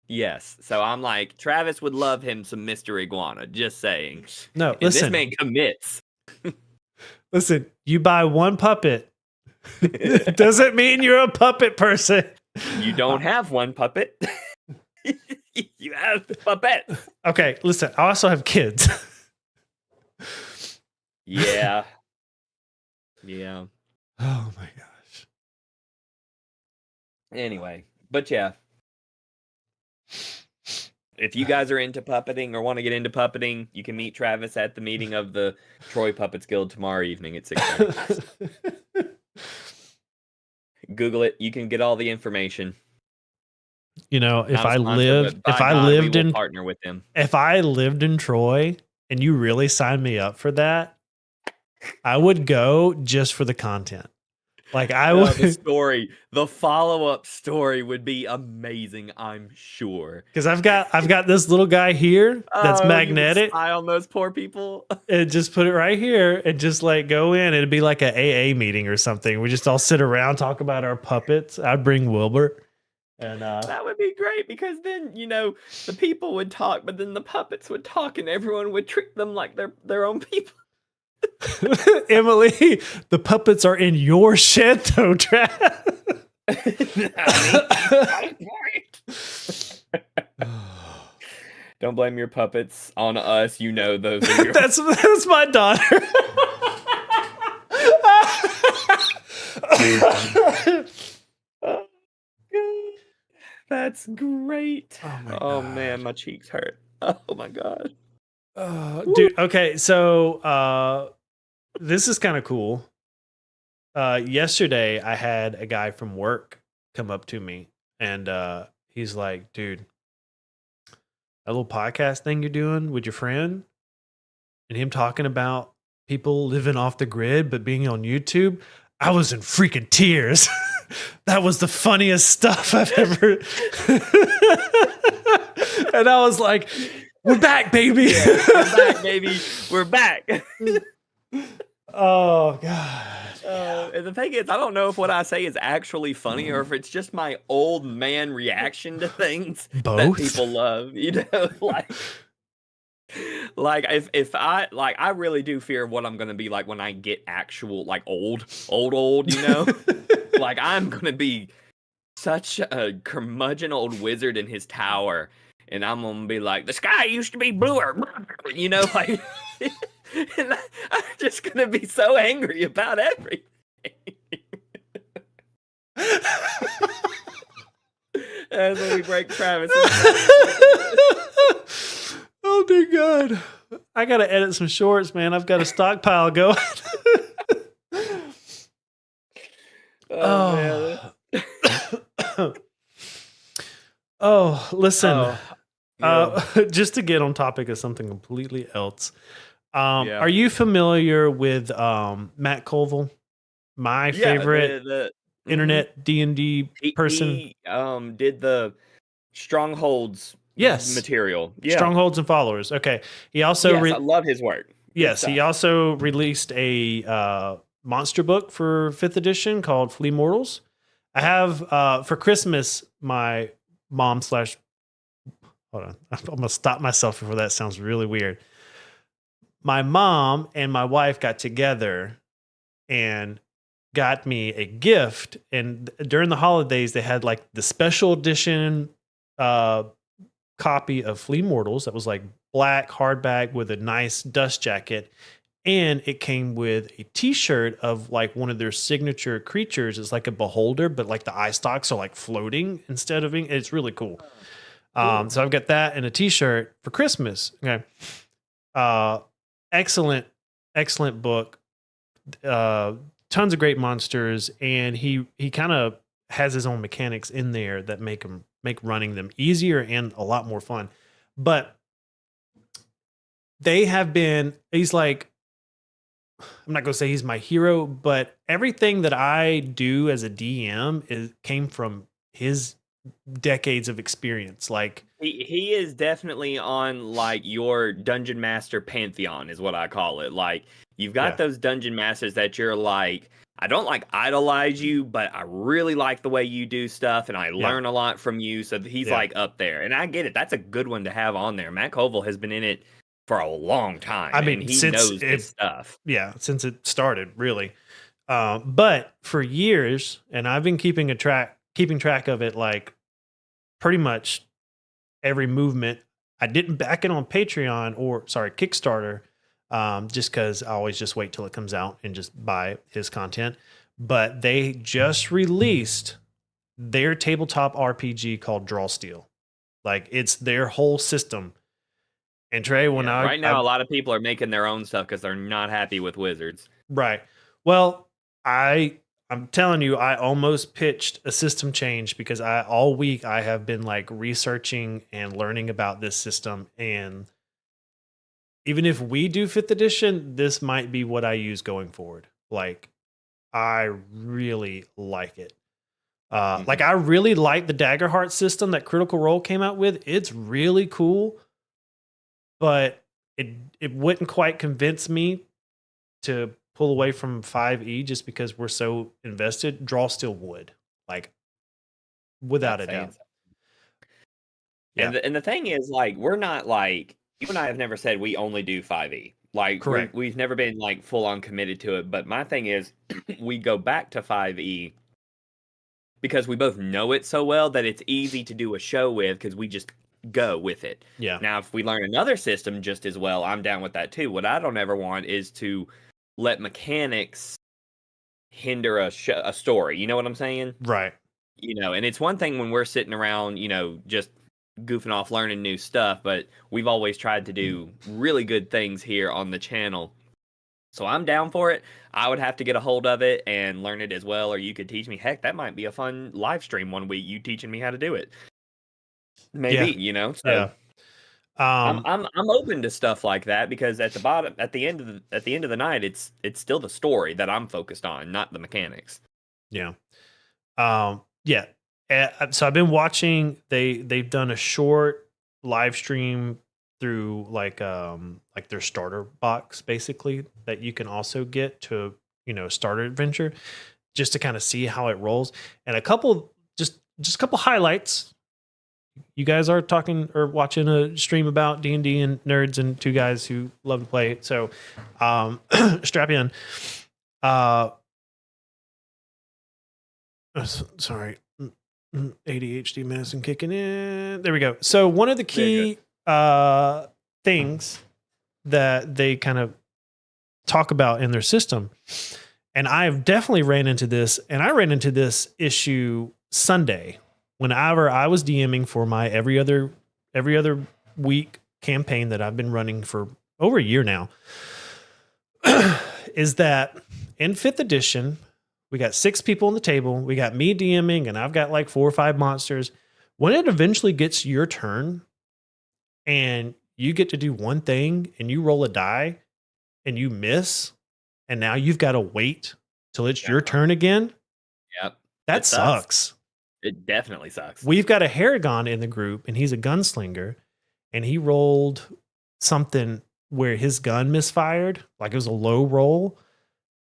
Yes. So I'm like, Travis would love him some Mr. Iguana. Just saying. No, and listen. This man commits. Listen, you buy one puppet. Doesn't mean you're a puppet person. You don't have one puppet. You have puppets. Okay, listen, I also have kids. Yeah. Oh my gosh. Anyway, But yeah, if you guys are into puppeting or want to get into puppeting, you can meet Travis at the meeting of the Troy Puppets Guild tomorrow evening at 6:30. Google it. You can get all the information. You know, if Not a I sponsor, lived, but if by I God, we lived will in, partner with them. if I lived in Troy and you really signed me up for that, I would go just for the content. Like I The would, story, the follow-up story would be amazing, I'm sure. because I've got this little guy here that's Oh, magnetic. You would spy on those poor people. And just put it right here and just like go in. It'd be like an AA meeting or something. We just all sit around, talk about our puppets. I'd bring Wilbur. And That would be great because then, the people would talk, but then the puppets would talk and everyone would treat them like they're their own people. Emily, the puppets are in your shed though, Trav. Don't blame your puppets on us. Those are your That's my daughter. That's great. Oh my Oh God. man, my cheeks hurt. Oh my God. Dude, okay, so this is kind of cool. Yesterday I had a guy from work come up to me and he's like, dude, that little podcast thing you're doing with your friend and him talking about people living off the grid but being on YouTube, I was in freaking tears. That was the funniest stuff I've ever. And I was like, we're back, baby. Yeah, we're back, baby. We're back. Oh, God. And the thing is, I don't know if what I say is actually funny or if it's just my old man reaction to things that Both? people love. Like if I really do fear what I'm gonna be like when I get actual like old, like I'm gonna be such a curmudgeon old wizard in his tower, and I'm gonna be like, the sky used to be bluer, like, and I'm just gonna be so angry about everything. That's when we break Travis. Oh dear God. I gotta edit some shorts, man. I've got a stockpile going. Man. Oh, listen. Yeah. Just to get on topic of something completely else. Yeah. Are you familiar with Matt Colville? My favorite the internet D&D person. He did the Strongholds material. Yeah. Strongholds and Followers. Okay. He also I love his work. Yes, he also released a monster book for 5th edition called Flea Mortals. I have for Christmas my mom / hold on, I'm gonna stop myself before that sounds really weird. My mom and my wife got together and got me a gift, and during the holidays they had like the special edition copy of Flea Mortals that was like black hardback with a nice dust jacket, and it came with a t-shirt of like one of their signature creatures. It's like a beholder, but like the eye stalks are like floating instead of being. It's really cool. So I've got that and a t-shirt for Christmas. Okay. Excellent book. Tons of great monsters, and he kind of has his own mechanics in there that make running them easier and a lot more fun. But he's like, I'm not going to say he's my hero, but everything that I do as a DM came from his decades of experience. Like he is definitely on like your dungeon master pantheon is what I call it. Like you've got those dungeon masters that you're like, I don't like idolize you, but I really like the way you do stuff and I learn a lot from you. So he's like up there, and I get it. That's a good one to have on there. Matt Colville has been in it for a long time. I mean, and he knows his stuff. Yeah, since it started, really. But for years, and I've been keeping track of it, like pretty much every movement. I didn't back it on Patreon Kickstarter, just because I always just wait till it comes out and just buy his content. But they just released their tabletop RPG called Draw Steel. Like it's their whole system. And Trey, when right now, a lot of people are making their own stuff because they're not happy with Wizards. Right. Well, I'm telling you, I almost pitched a system change because all week I have been like researching and learning about this system. And even if we do 5th edition, this might be what I use going forward. Like, I really like it. Like, I really like the Daggerheart system that Critical Role came out with. It's really cool, but it wouldn't quite convince me to pull away from 5e just because we're so invested. Draw Steel would, like, without a doubt. Yeah. And the thing is, like, we're not like, you and I have never said we only do 5e. Like, correct. We've never been like full on committed to it. But my thing is, we go back to 5e because we both know it so well that it's easy to do a show with because we just go with it. Yeah. Now, if we learn another system just as well, I'm down with that too. What I don't ever want is to let mechanics hinder a story. You know what I'm saying? Right. You know, and it's one thing when we're sitting around, you know, just goofing off learning new stuff, but we've always tried to do really good things here on the channel. So I'm down for it. I would have to get a hold of it and learn it as well, or you could teach me. Heck, that might be a fun live stream one week, you teaching me how to do it. Maybe, you know. So yeah. I'm open to stuff like that because at the end of the night, it's still the story that I'm focused on, not the mechanics. Yeah. Yeah. So I've been watching. They've done a short live stream through like their starter box basically that you can also get to, you know, starter adventure just to kind of see how it rolls, and a couple just a couple highlights. You guys are talking or watching a stream about D&D and nerds and two guys who love to play it. So strap in. Sorry. ADHD medicine kicking in. There we go. So one of the key things that they kind of talk about in their system, and I've definitely ran into this, and I ran into this issue Sunday whenever I was DMing for my every other week campaign that I've been running for over a year now, is that in 5th edition, we got 6 people on the table. We got me DMing, and I've got like 4 or 5 monsters. When it eventually gets your turn and you get to do one thing and you roll a die and you miss, and now you've got to wait till it's your turn again. Yep. That sucks. It definitely sucks. We've got a Haragon in the group, and he's a gunslinger, and he rolled something where his gun misfired, like it was a low roll.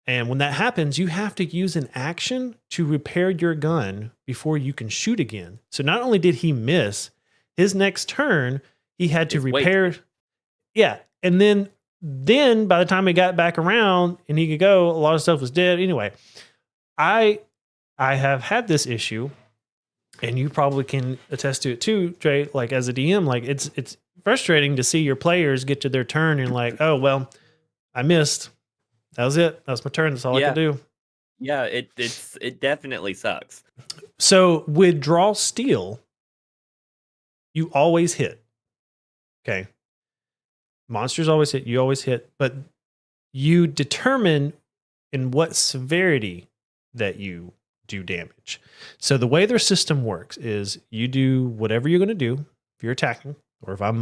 And when that happens, you have to use an action to repair your gun before you can shoot again. So not only did he miss, his next turn, he had to repair. Wait. Yeah. And then by the time he got back around and he could go, a lot of stuff was dead. Anyway, I have had this issue, and you probably can attest to it too, Trey. Like as a DM, like it's frustrating to see your players get to their turn and like, oh, well, I missed. That was it. That was my turn. That's all I could do. Yeah, it definitely sucks. So with Draw Steel, you always hit. Okay. Monsters always hit. You always hit. But you determine in what severity that you do damage. So the way their system works is you do whatever you're going to do if you're attacking, or if I'm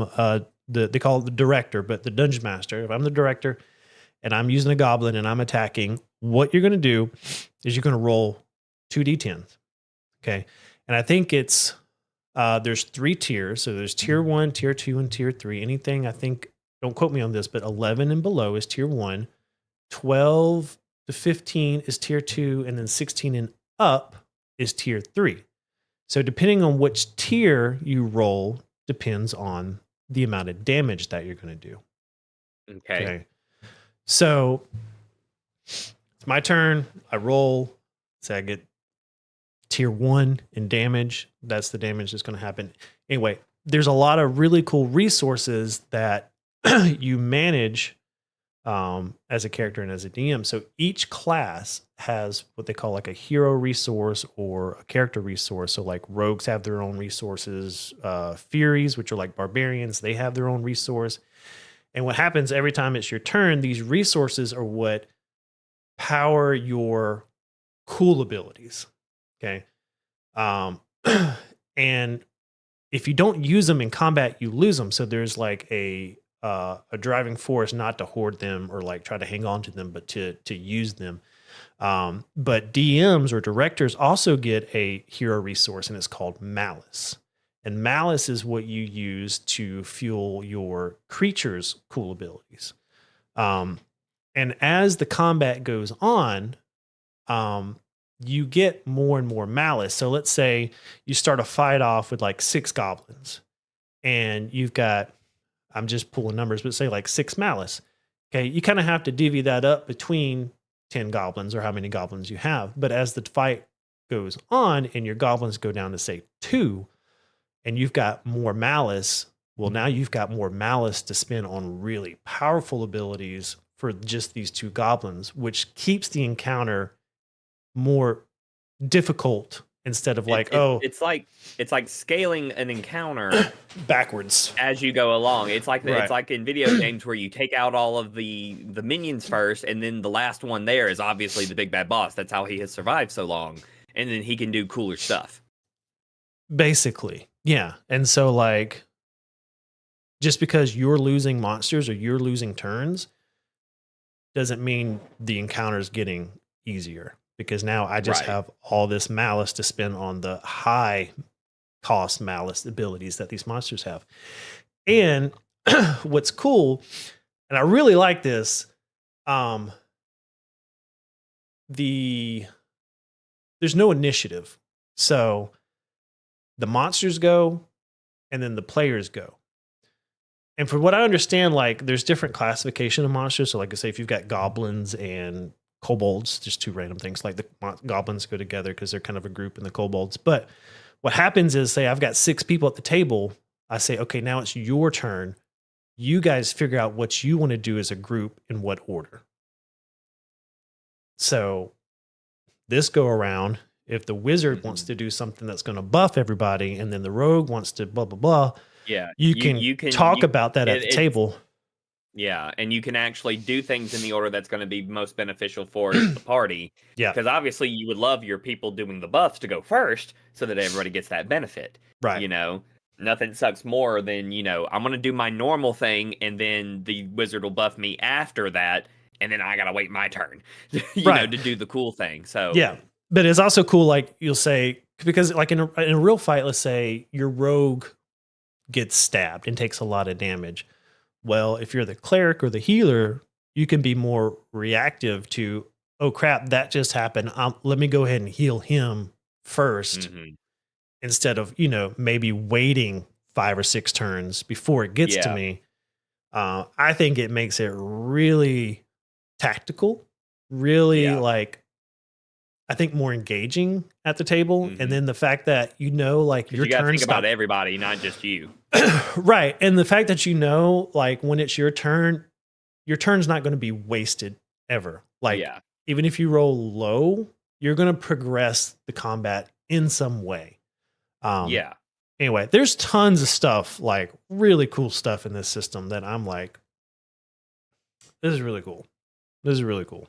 they call it the director, but the dungeon master. If I'm the director and I'm using a goblin and I'm attacking, what you're going to do is you're going to roll 2d10s. Okay. And I think it's, there's 3 tiers. So there's tier 1, tier 2, and tier 3. Anything, I think, don't quote me on this, but 11 and below is tier 1. 12 to 15 is tier 2. And then 16 and up is tier 3. So depending on which tier you roll depends on the amount of damage that you're going to do. Okay. So it's my turn. I roll. So I get tier 1 in damage. That's the damage that's going to happen. Anyway, there's a lot of really cool resources that you manage as a character and as a DM. So each class has what they call like a hero resource or a character resource. So like rogues have their own resources, Furies, which are like barbarians, they have their own resource. And what happens every time it's your turn, these resources are what power your cool abilities. Okay. And if you don't use them in combat, you lose them. So there's like a driving force not to hoard them or like try to hang on to them, but to use them. But DMs or directors also get a hero resource, and it's called Malice. And Malice is what you use to fuel your creature's cool abilities. And as the combat goes on, you get more and more Malice. So let's say you start a fight off with like 6 goblins, and you've got, I'm just pulling numbers, but say like 6 Malice. Okay, you kind of have to divvy that up between 10 goblins or how many goblins you have. But as the fight goes on and your goblins go down to say 2, and you've got more Malice, well, now you've got more Malice to spend on really powerful abilities for just these 2 goblins, which keeps the encounter more difficult instead of like, it's like scaling an encounter backwards as you go along. It's like Right. it's like in video games where you take out all of the minions first, and then the last one there is obviously the big bad boss. That's how he has survived so long, and then he can do cooler stuff. Basically, yeah. And so like, just because you're losing monsters or you're losing turns doesn't mean the encounter is getting easier, because now I just Right. have all this Malice to spend on the high cost Malice abilities that these monsters have. And what's cool, and I really like this, there's no initiative. So the monsters go and then the players go. And for what I understand, like there's different classification of monsters. So like I say, if you've got goblins and kobolds, just 2 random things, like the goblins go together because they're kind of a group, and the kobolds. But what happens is, say I've got 6 people at the table. I say, okay, now it's your turn. You guys figure out what you want to do as a group in what order. So this go around, if the wizard wants to do something that's going to buff everybody, and then the rogue wants to blah, blah, blah, Yeah, you can talk about that at the table. Yeah, and you can actually do things in the order that's going to be most beneficial for the party. Yeah. Because obviously you would love your people doing the buffs to go first so that everybody gets that benefit. Right. You know, nothing sucks more than, I'm going to do my normal thing, and then the wizard will buff me after that, and then I got to wait my turn, Right. to do the cool thing. So yeah, but it's also cool, like you'll say, because like in a real fight, let's say your rogue gets stabbed and takes a lot of damage. Well, if you're the cleric or the healer, you can be more reactive to, oh crap, that just happened. Let me go ahead and heal him first, instead of, maybe waiting 5 or 6 turns before it gets to me. I think it makes it really tactical, really like, I think more engaging at the table. And then the fact that, like your turn, turn, think about everybody, not just you. Right. And the fact that, like when it's your turn's not going to be wasted ever. Like even if you roll low, you're going to progress the combat in some way. Anyway, there's tons of stuff, like really cool stuff in this system that I'm like, this is really cool. This is really cool.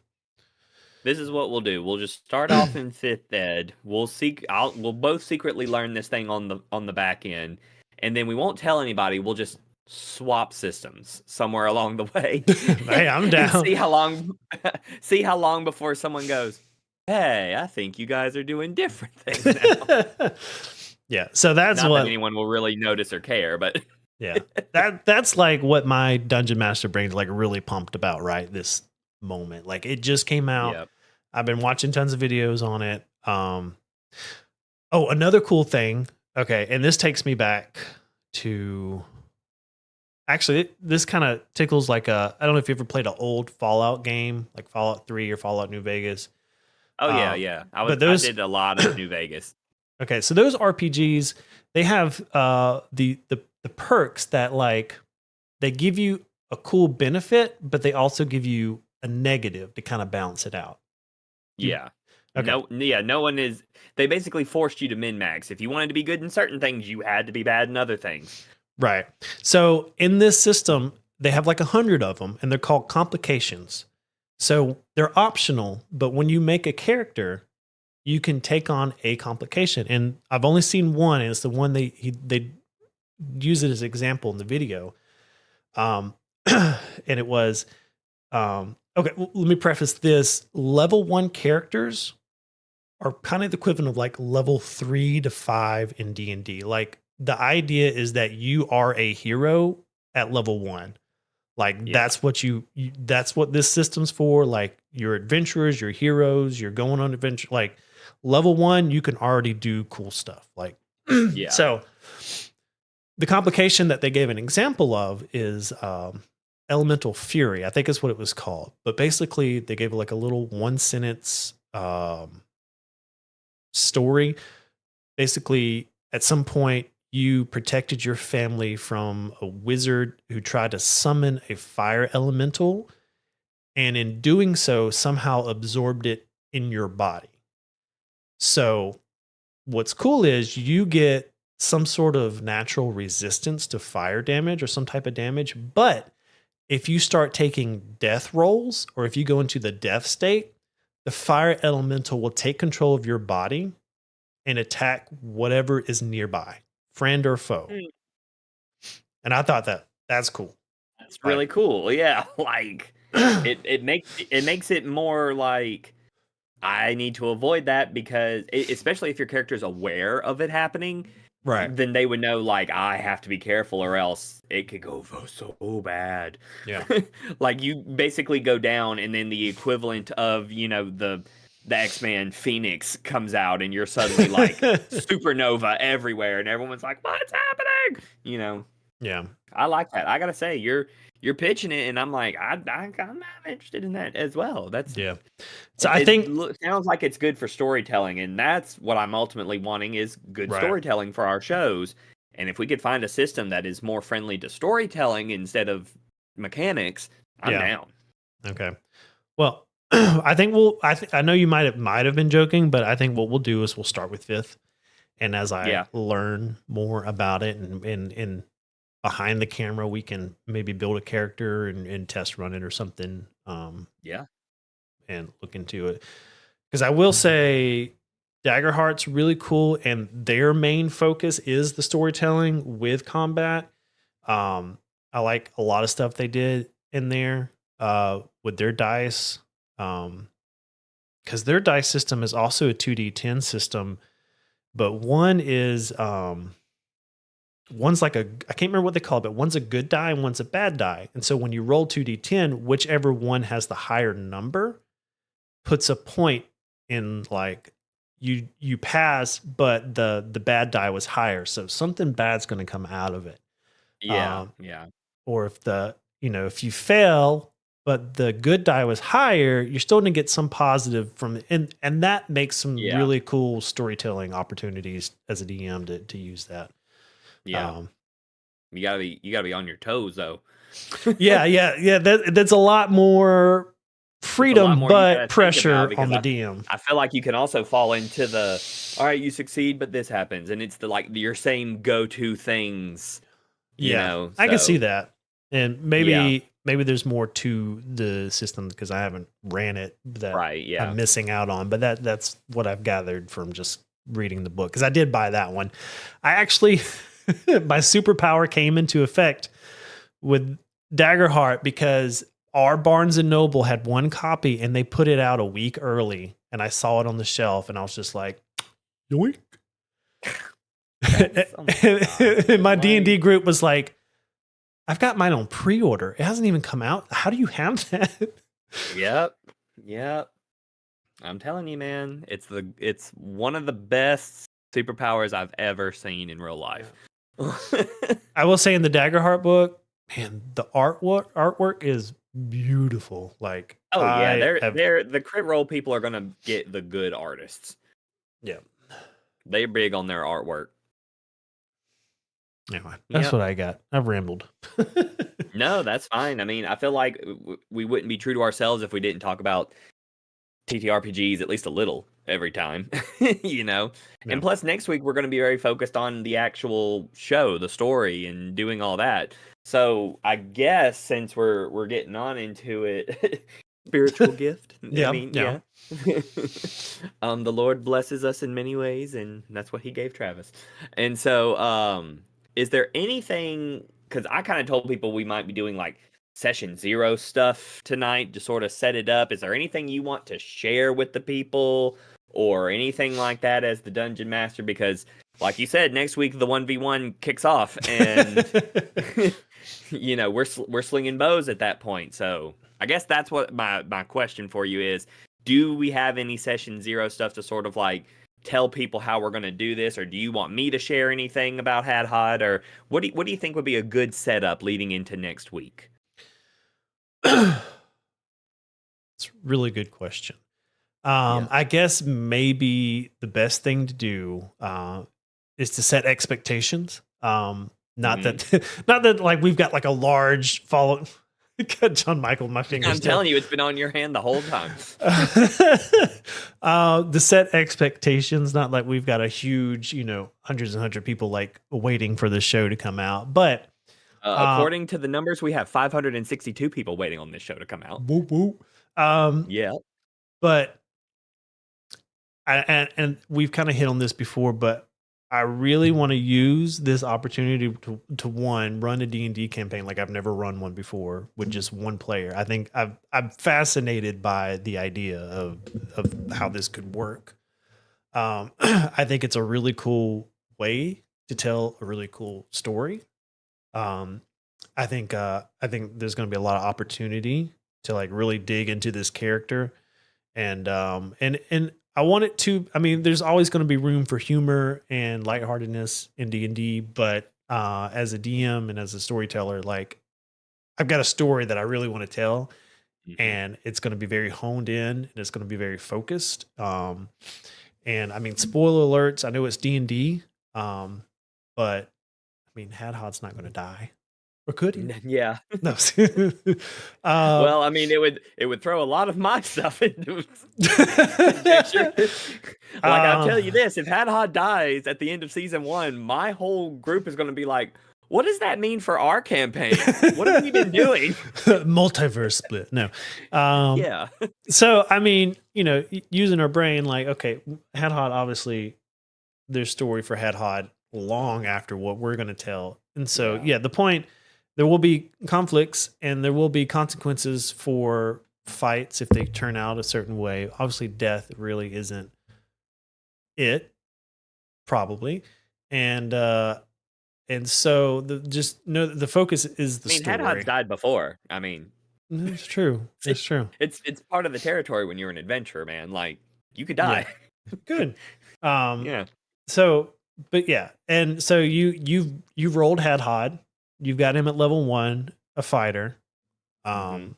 This is what we'll do. We'll just start off in 5th ed. We'll both secretly learn this thing on the back end, and then we won't tell anybody. We'll just swap systems somewhere along the way. Hey, I'm down. see how long before someone goes, hey, I think you guys are doing different things now. Yeah. So that's Not what that anyone will really notice or care, but yeah, that's like what my dungeon master brain's like really pumped about right this moment. Like it just came out. Yep. I've been watching tons of videos on it. Another cool thing. Okay, and this takes me back to, actually this kind of tickles like I don't know if you ever played an old Fallout game, like Fallout 3 or Fallout New Vegas. Oh yeah. I did a lot of New Vegas. Okay, so those RPGs, they have the perks that like they give you a cool benefit, but they also give you a negative to kind of balance it out. Yeah. Okay. No one is. They basically forced you to min max. If you wanted to be good in certain things, you had to be bad in other things. Right. So in this system, they have like 100 of them, and they're called complications. So they're optional, but when you make a character, you can take on a complication. And I've only seen one, and it's the one they use it as an example in the video. And it was okay. Let me preface this: level 1 characters are kind of the equivalent of like level 3 to 5 in D&D. Like the idea is that you are a hero at level 1. Like that's what that's what this system's for. Like you're adventurers, you're heroes, you're going on adventure. Like level 1, you can already do cool stuff. Like so the complication that they gave an example of is elemental fury. I think is what it was called. But basically they gave like a little 1-sentence story. Basically, at some point, you protected your family from a wizard who tried to summon a fire elemental, and in doing so, somehow absorbed it in your body. So, what's cool is you get some sort of natural resistance to fire damage or some type of damage, but if you start taking death rolls or if you go into the death state, the fire elemental will take control of your body and attack whatever is nearby, friend or foe. And I thought that's cool. That's really cool. Yeah, like it makes it more like I need to avoid that because especially if your character's aware of it happening, right? Then they would know like I have to be careful or else it could go so bad. Yeah. Like you basically go down and then the equivalent of, the X-Men Phoenix comes out and you're suddenly like supernova everywhere and everyone's like, what's happening? Yeah. I like that. I gotta say, you're pitching it, and I'm like, I'm interested in that as well. That's yeah. So I think sounds like it's good for storytelling, and that's what I'm ultimately wanting is good storytelling for our shows. And if we could find a system that is more friendly to storytelling instead of mechanics, I'm down. Okay. Well, I think I know you might have been joking, but I think what we'll do is we'll start with 5th, and as I learn more about it and behind the camera, we can maybe build a character and test run it or something. And look into it. Because I will say Daggerheart's really cool, and their main focus is the storytelling with combat. I like a lot of stuff they did in there with their dice. Because their dice system is also a 2d10 system, but one is one's like I can't remember what they call it, but one's a good die and one's a bad die. And so when you roll 2d10, whichever one has the higher number puts a point in, like you pass, but the bad die was higher. So something bad's going to come out of it. Yeah. Or if if you fail, but the good die was higher, you're still going to get some positive from it. And that makes some really cool storytelling opportunities as a DM to use that. Yeah. You gotta be on your toes though. yeah. That's a lot more freedom, but pressure on the DM. I feel like you can also fall into all right, you succeed, but this happens, and it's your same go-to things. I can see that, and maybe there's more to the system because I haven't ran it that I'm missing out on. But that's what I've gathered from just reading the book, because I did buy that one. I actually my superpower came into effect with Daggerheart because our Barnes and Noble had one copy and they put it out a week early, and I saw it on the shelf and I was just like, yoink. And my D&D group was like, I've got mine on pre-order. It hasn't even come out. How do you have that? Yep. I'm telling you, man, it's one of the best superpowers I've ever seen in real life. I will say in the Daggerheart book, man, the artwork is beautiful. Like, they're the crit roll people are gonna get the good artists. Yeah, they're big on their artwork. Anyway, that's Yep. what I got. I've rambled. No, that's fine. I mean, I feel like we wouldn't be true to ourselves if we didn't talk about TTRPGs at least a little every time, you know? Yeah. And plus, next week we're going to be very focused on the actual show, the story, and doing all that. So I guess since we're getting on into it, spiritual gift. I Yeah, mean, yeah. yeah. The Lord blesses us in many ways, and that's what He gave Travis. And so, is there anything? Because I kind of told people we might be doing like session 0 stuff tonight to sort of set it up. Is there anything you want to share with the people or anything like that as the dungeon master? Because, like you said, next week the 1v1 kicks off, and you know we're slinging bows at that point. So I guess that's what my question for you is: do we have any session 0 stuff to sort of like tell people how we're going to do this, or do you want me to share anything about Hadhod, or what do you think would be a good setup leading into next week? It's a really good question. Yeah. I guess maybe the best thing to do is to set expectations. Not that, not that like we've got like a large follow. Got John Michael, my fingers. I'm telling you, it's been on your hand the whole time. The set expectations, not like we've got a huge, hundreds and hundreds of people like waiting for the show to come out, but According to the numbers, we have 562 people waiting on this show to come out. whoop, whoop. Yeah. But and we've kind of hit on this before, but I really want to use this opportunity to one, run a D&D campaign like I've never run one before with just one player. I think I'm fascinated by the idea of how this could work. I think it's a really cool way to tell a really cool story. I think there's going to be a lot of opportunity to like really dig into this character, and I want it to. I mean, there's always going to be room for humor and lightheartedness in D&D, but as a DM and as a storyteller, like I've got a story that I really want to tell, and it's going to be very honed in and it's going to be very focused. And I mean, spoiler alerts. I know it's D&D, but I mean, Hadhod's not going to die, or could he? Yeah. No. Well, I mean, it would throw a lot of my stuff into conjecture. Like, I'll tell you this: if Hadhod dies at the end of season 1, my whole group is going to be like, "What does that mean for our campaign? What have we been doing?" Multiverse split. No. Yeah. So, I mean, using our brain, like, okay, Hadhod, obviously, there's story for Hadhod long after what we're going to tell. And so, yeah, the point, there will be conflicts and there will be consequences for fights if they turn out a certain way. Obviously, death really isn't it, probably. And so the focus is the story. Hadhod's died before. I mean, it's true. It's true. It's part of the territory when you're an adventurer, man. Like, you could die. Yeah. Good. Yeah. So, but yeah, and so you've rolled Hadhod. You've got him at level 1, a fighter. And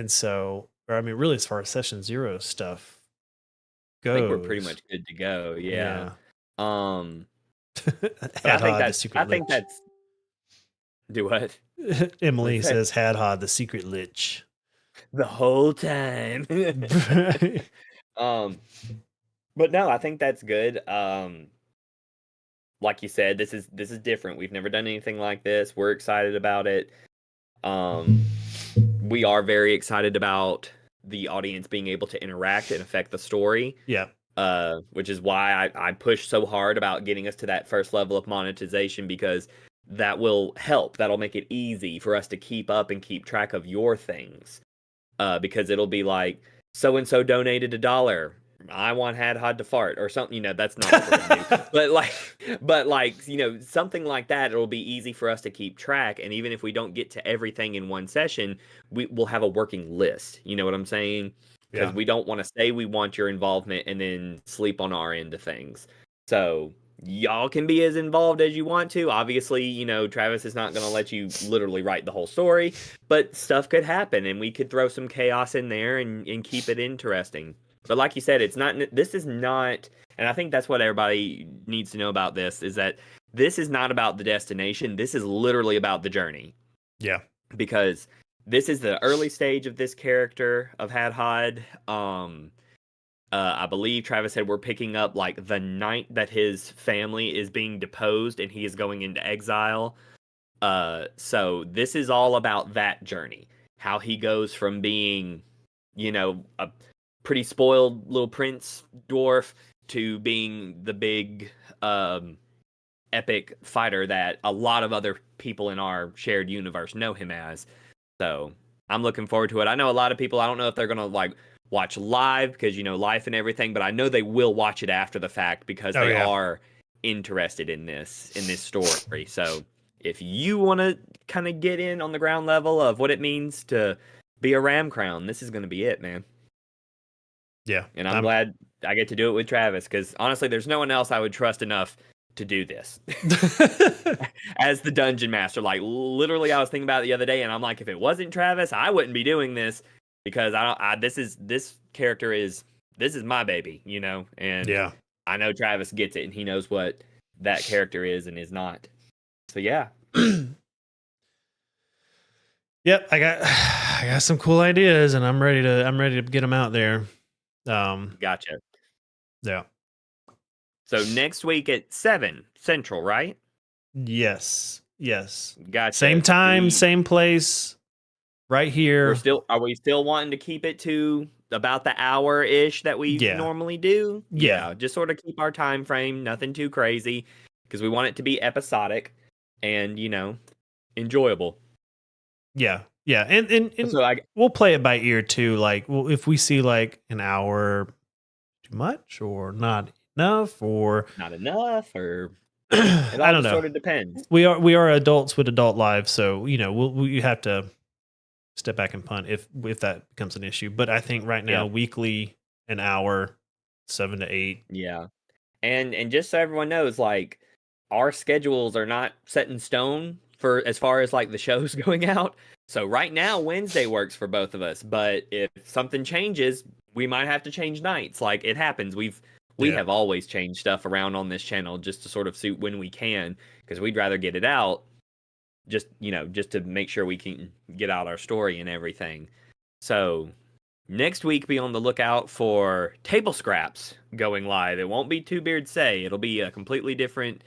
so, or I mean, really, as far as session 0 stuff goes, I think we're pretty much good to go. Yeah. Hadhod, I think that's do what? Emily says Hadhod, the secret lich. The whole time. But no, I think that's good. Like you said, this is different. We've never done anything like this. We're excited about it. We are very excited about the audience being able to interact and affect the story. Yeah. Which is why I push so hard about getting us to that first level of monetization, because that will help. That'll make it easy for us to keep up and keep track of your things. Because it'll be like, so-and-so donated $1. I want Hadhod to fart or something, that's not what we're gonna do. But like, something like that, it'll be easy for us to keep track. And even if we don't get to everything in one session, we'll have a working list. You know what I'm saying? Because we don't want to say we want your involvement and then sleep on our end of things. So y'all can be as involved as you want to. Obviously, Travis is not going to let you literally write the whole story, but stuff could happen and we could throw some chaos in there and keep it interesting. But like you said, this is not, and I think that's what everybody needs to know about this, is that this is not about the destination. This is literally about the journey. Yeah. Because this is the early stage of this character of Hadhod. I believe Travis said we're picking up like the night that his family is being deposed and he is going into exile. So this is all about that journey. How he goes from being, a pretty spoiled little prince dwarf to being the big epic fighter that a lot of other people in our shared universe know him as. So I'm looking forward to it. I know a lot of people, I don't know if they're going to like watch live because, life and everything, but I know they will watch it after the fact because they are interested in this story. So if you want to kind of get in on the ground level of what it means to be a Ram Crown, this is going to be it, man. Yeah. And I'm glad I get to do it with Travis because honestly, there's no one else I would trust enough to do this as the dungeon master. Like literally I was thinking about it the other day and I'm like, if it wasn't Travis, I wouldn't be doing this because this character is my baby, and yeah. I know Travis gets it and he knows what that character is and is not. So yeah. Yep, I got some cool ideas and I'm ready to get them out there. Gotcha. Yeah. So next week at 7 Central, right? Yes. Gotcha. Same time, same place, right here. Are we still wanting to keep it to about the hour-ish that we normally do? Yeah. Just sort of keep our time frame, nothing too crazy, because we want it to be episodic and, enjoyable. Yeah. And so we'll play it by ear too. Like, if we see like an hour too much or not enough or not enough or it all I don't know. Sort of depends. We are adults with adult lives, so we have to step back and punt if that becomes an issue. But I think right now weekly, an hour, 7 to 8. Yeah, and just so everyone knows, like our schedules are not set in stone for as far as like the shows going out. So right now Wednesday works for both of us, but if something changes, we might have to change nights. Like it happens. We have always changed stuff around on this channel just to sort of suit when we can, because we'd rather get it out just to make sure we can get out our story and everything. So next week, be on the lookout for Table Scraps going live. It won't be Two Beards Say. It'll be a completely different,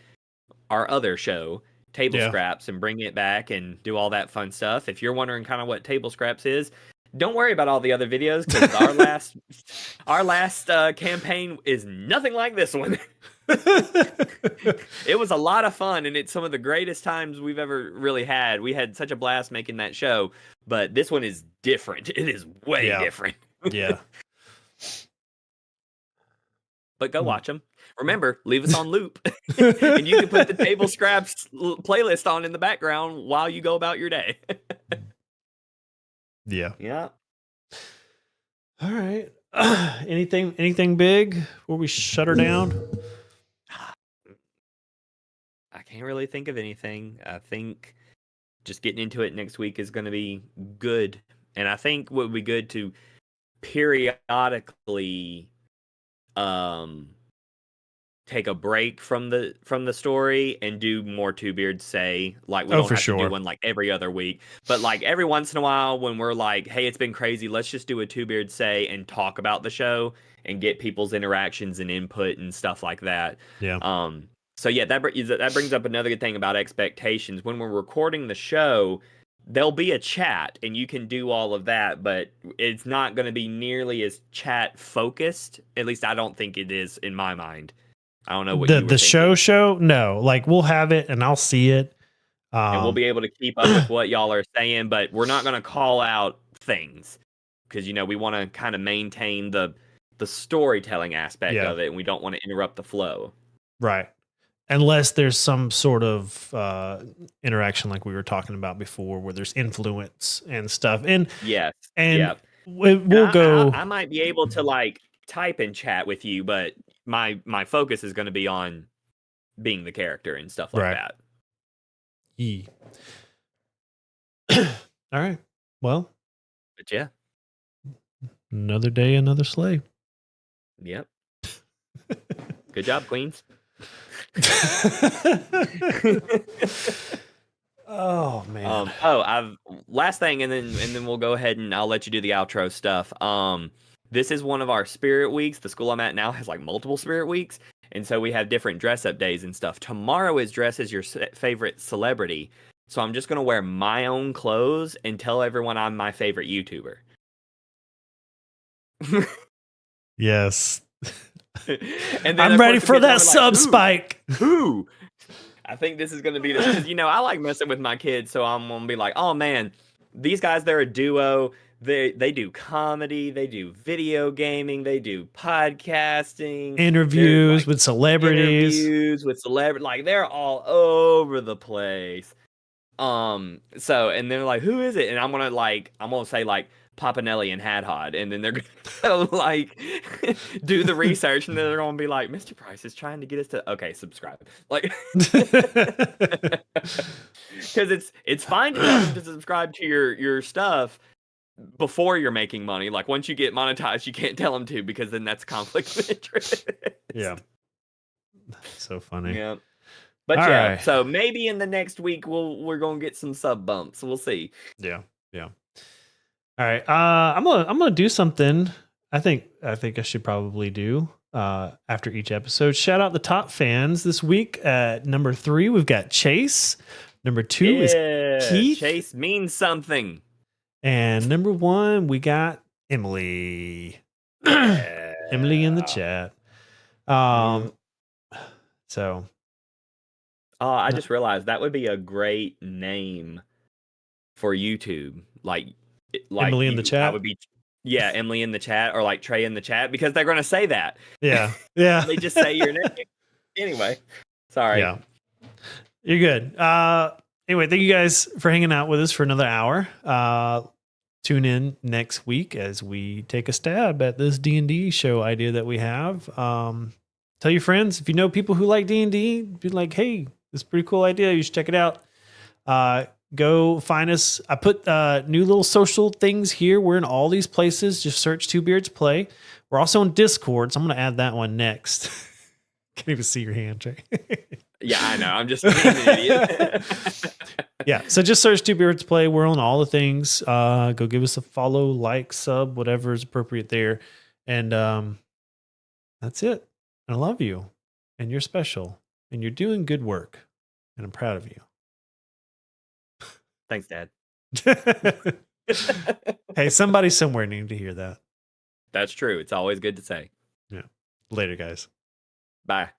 our other show, Table Scraps, and bring it back and do all that fun stuff. If you're wondering kind of what Table Scraps is, don't worry about all the other videos because our last campaign is nothing like this one. It was a lot of fun, and it's some of the greatest times we've ever really had. We had such a blast making that show, but this one is different. It is way different. Yeah. But go watch them. Remember, leave us on loop, and you can put the Table Scraps playlist on in the background while you go about your day. Yeah. All right. Anything big before we shut her down? I can't really think of anything. I think just getting into it next week is going to be good. And I think what would be good to periodically take a break from the story and do more Two Beards Say. Like we don't have to do one like every other week, but like every once in a while when we're like, hey, it's been crazy, let's just do a Two Beards Say and talk about the show and get people's interactions and input and stuff like that. Yeah. So yeah, that brings up another good thing about expectations. When we're recording the show, there'll be a chat and you can do all of that, but it's not going to be nearly as chat focused. At least I don't think it is in my mind. I don't know what the show. No, like we'll have it and I'll see it. And we'll be able to keep up with what y'all are saying, but we're not going to call out things because, we want to kind of maintain the storytelling aspect of it. And we don't want to interrupt the flow. Right. Unless there's some sort of interaction like we were talking about before where there's influence and stuff. And we'll go. I might be able to like type and chat with you, but my focus is going to be on being the character and stuff like that. All right. Well, but yeah, another day, another slay. Yep. Good job, Queens. Oh man. I've last thing, and then we'll go ahead and I'll let you do the outro stuff. This is one of our spirit weeks. The school I'm at now has like multiple spirit weeks, and so we have different dress up days and stuff. Tomorrow is dress as your favorite celebrity. So I'm just gonna wear my own clothes and tell everyone I'm my favorite YouTuber. Yes. And then, I'm of ready course, for the kids that are sub like, spike. Who? I think this is gonna be because I like messing with my kids, so I'm gonna be like, oh man, these guys, they're a duo. They do comedy, they do video gaming, they do podcasting, Interviews like, with celebrities. Like they're all over the place. So and they're like, who is it? And I'm gonna say like Papanelli and Hadhod, and then they're gonna like do the research, and then they're gonna be like, Mr. Price is trying to get us to subscribe. Like because it's fine to tell them to subscribe to your stuff before you're making money. Like once you get monetized, you can't tell them to, because then that's conflict of interest. Yeah. So funny. Yeah. But All yeah, right. so maybe in the next week we're gonna get some sub bumps. We'll see. Yeah. All right. I'm gonna do something. I think I should probably do after each episode. Shout out the top fans this week. At number 3, we've got Chase. Number 2 is Keith. Chase means something. And number 1, we got Emily. Emily in the chat. So. I just realized that would be a great name for YouTube. Like Emily in the chat. That would be, yeah, Emily in the chat, or like Trey in the chat, because they're gonna say that. Yeah. They just say your name. Anyway, sorry. Yeah, you're good. Anyway, thank you guys for hanging out with us for another hour. Tune in next week as we take a stab at this D&D show idea that we have. Tell your friends, if you know people who like D&D, be like, hey, this is a pretty cool idea. You should check it out. Go find us. I put new little social things here. We're in all these places. Just search Two Beards Play. We're also on Discord, so I'm going to add that one next. Can't even see your hand, Trey. Yeah, I know. I'm just being an idiot. Yeah, so just search Two Beards Play. We're on all the things. Go give us a follow, like, sub, whatever is appropriate there. And that's it. I love you. And you're special. And you're doing good work. And I'm proud of you. Thanks, Dad. Hey, somebody somewhere needed to hear that. That's true. It's always good to say. Yeah. Later, guys. Bye.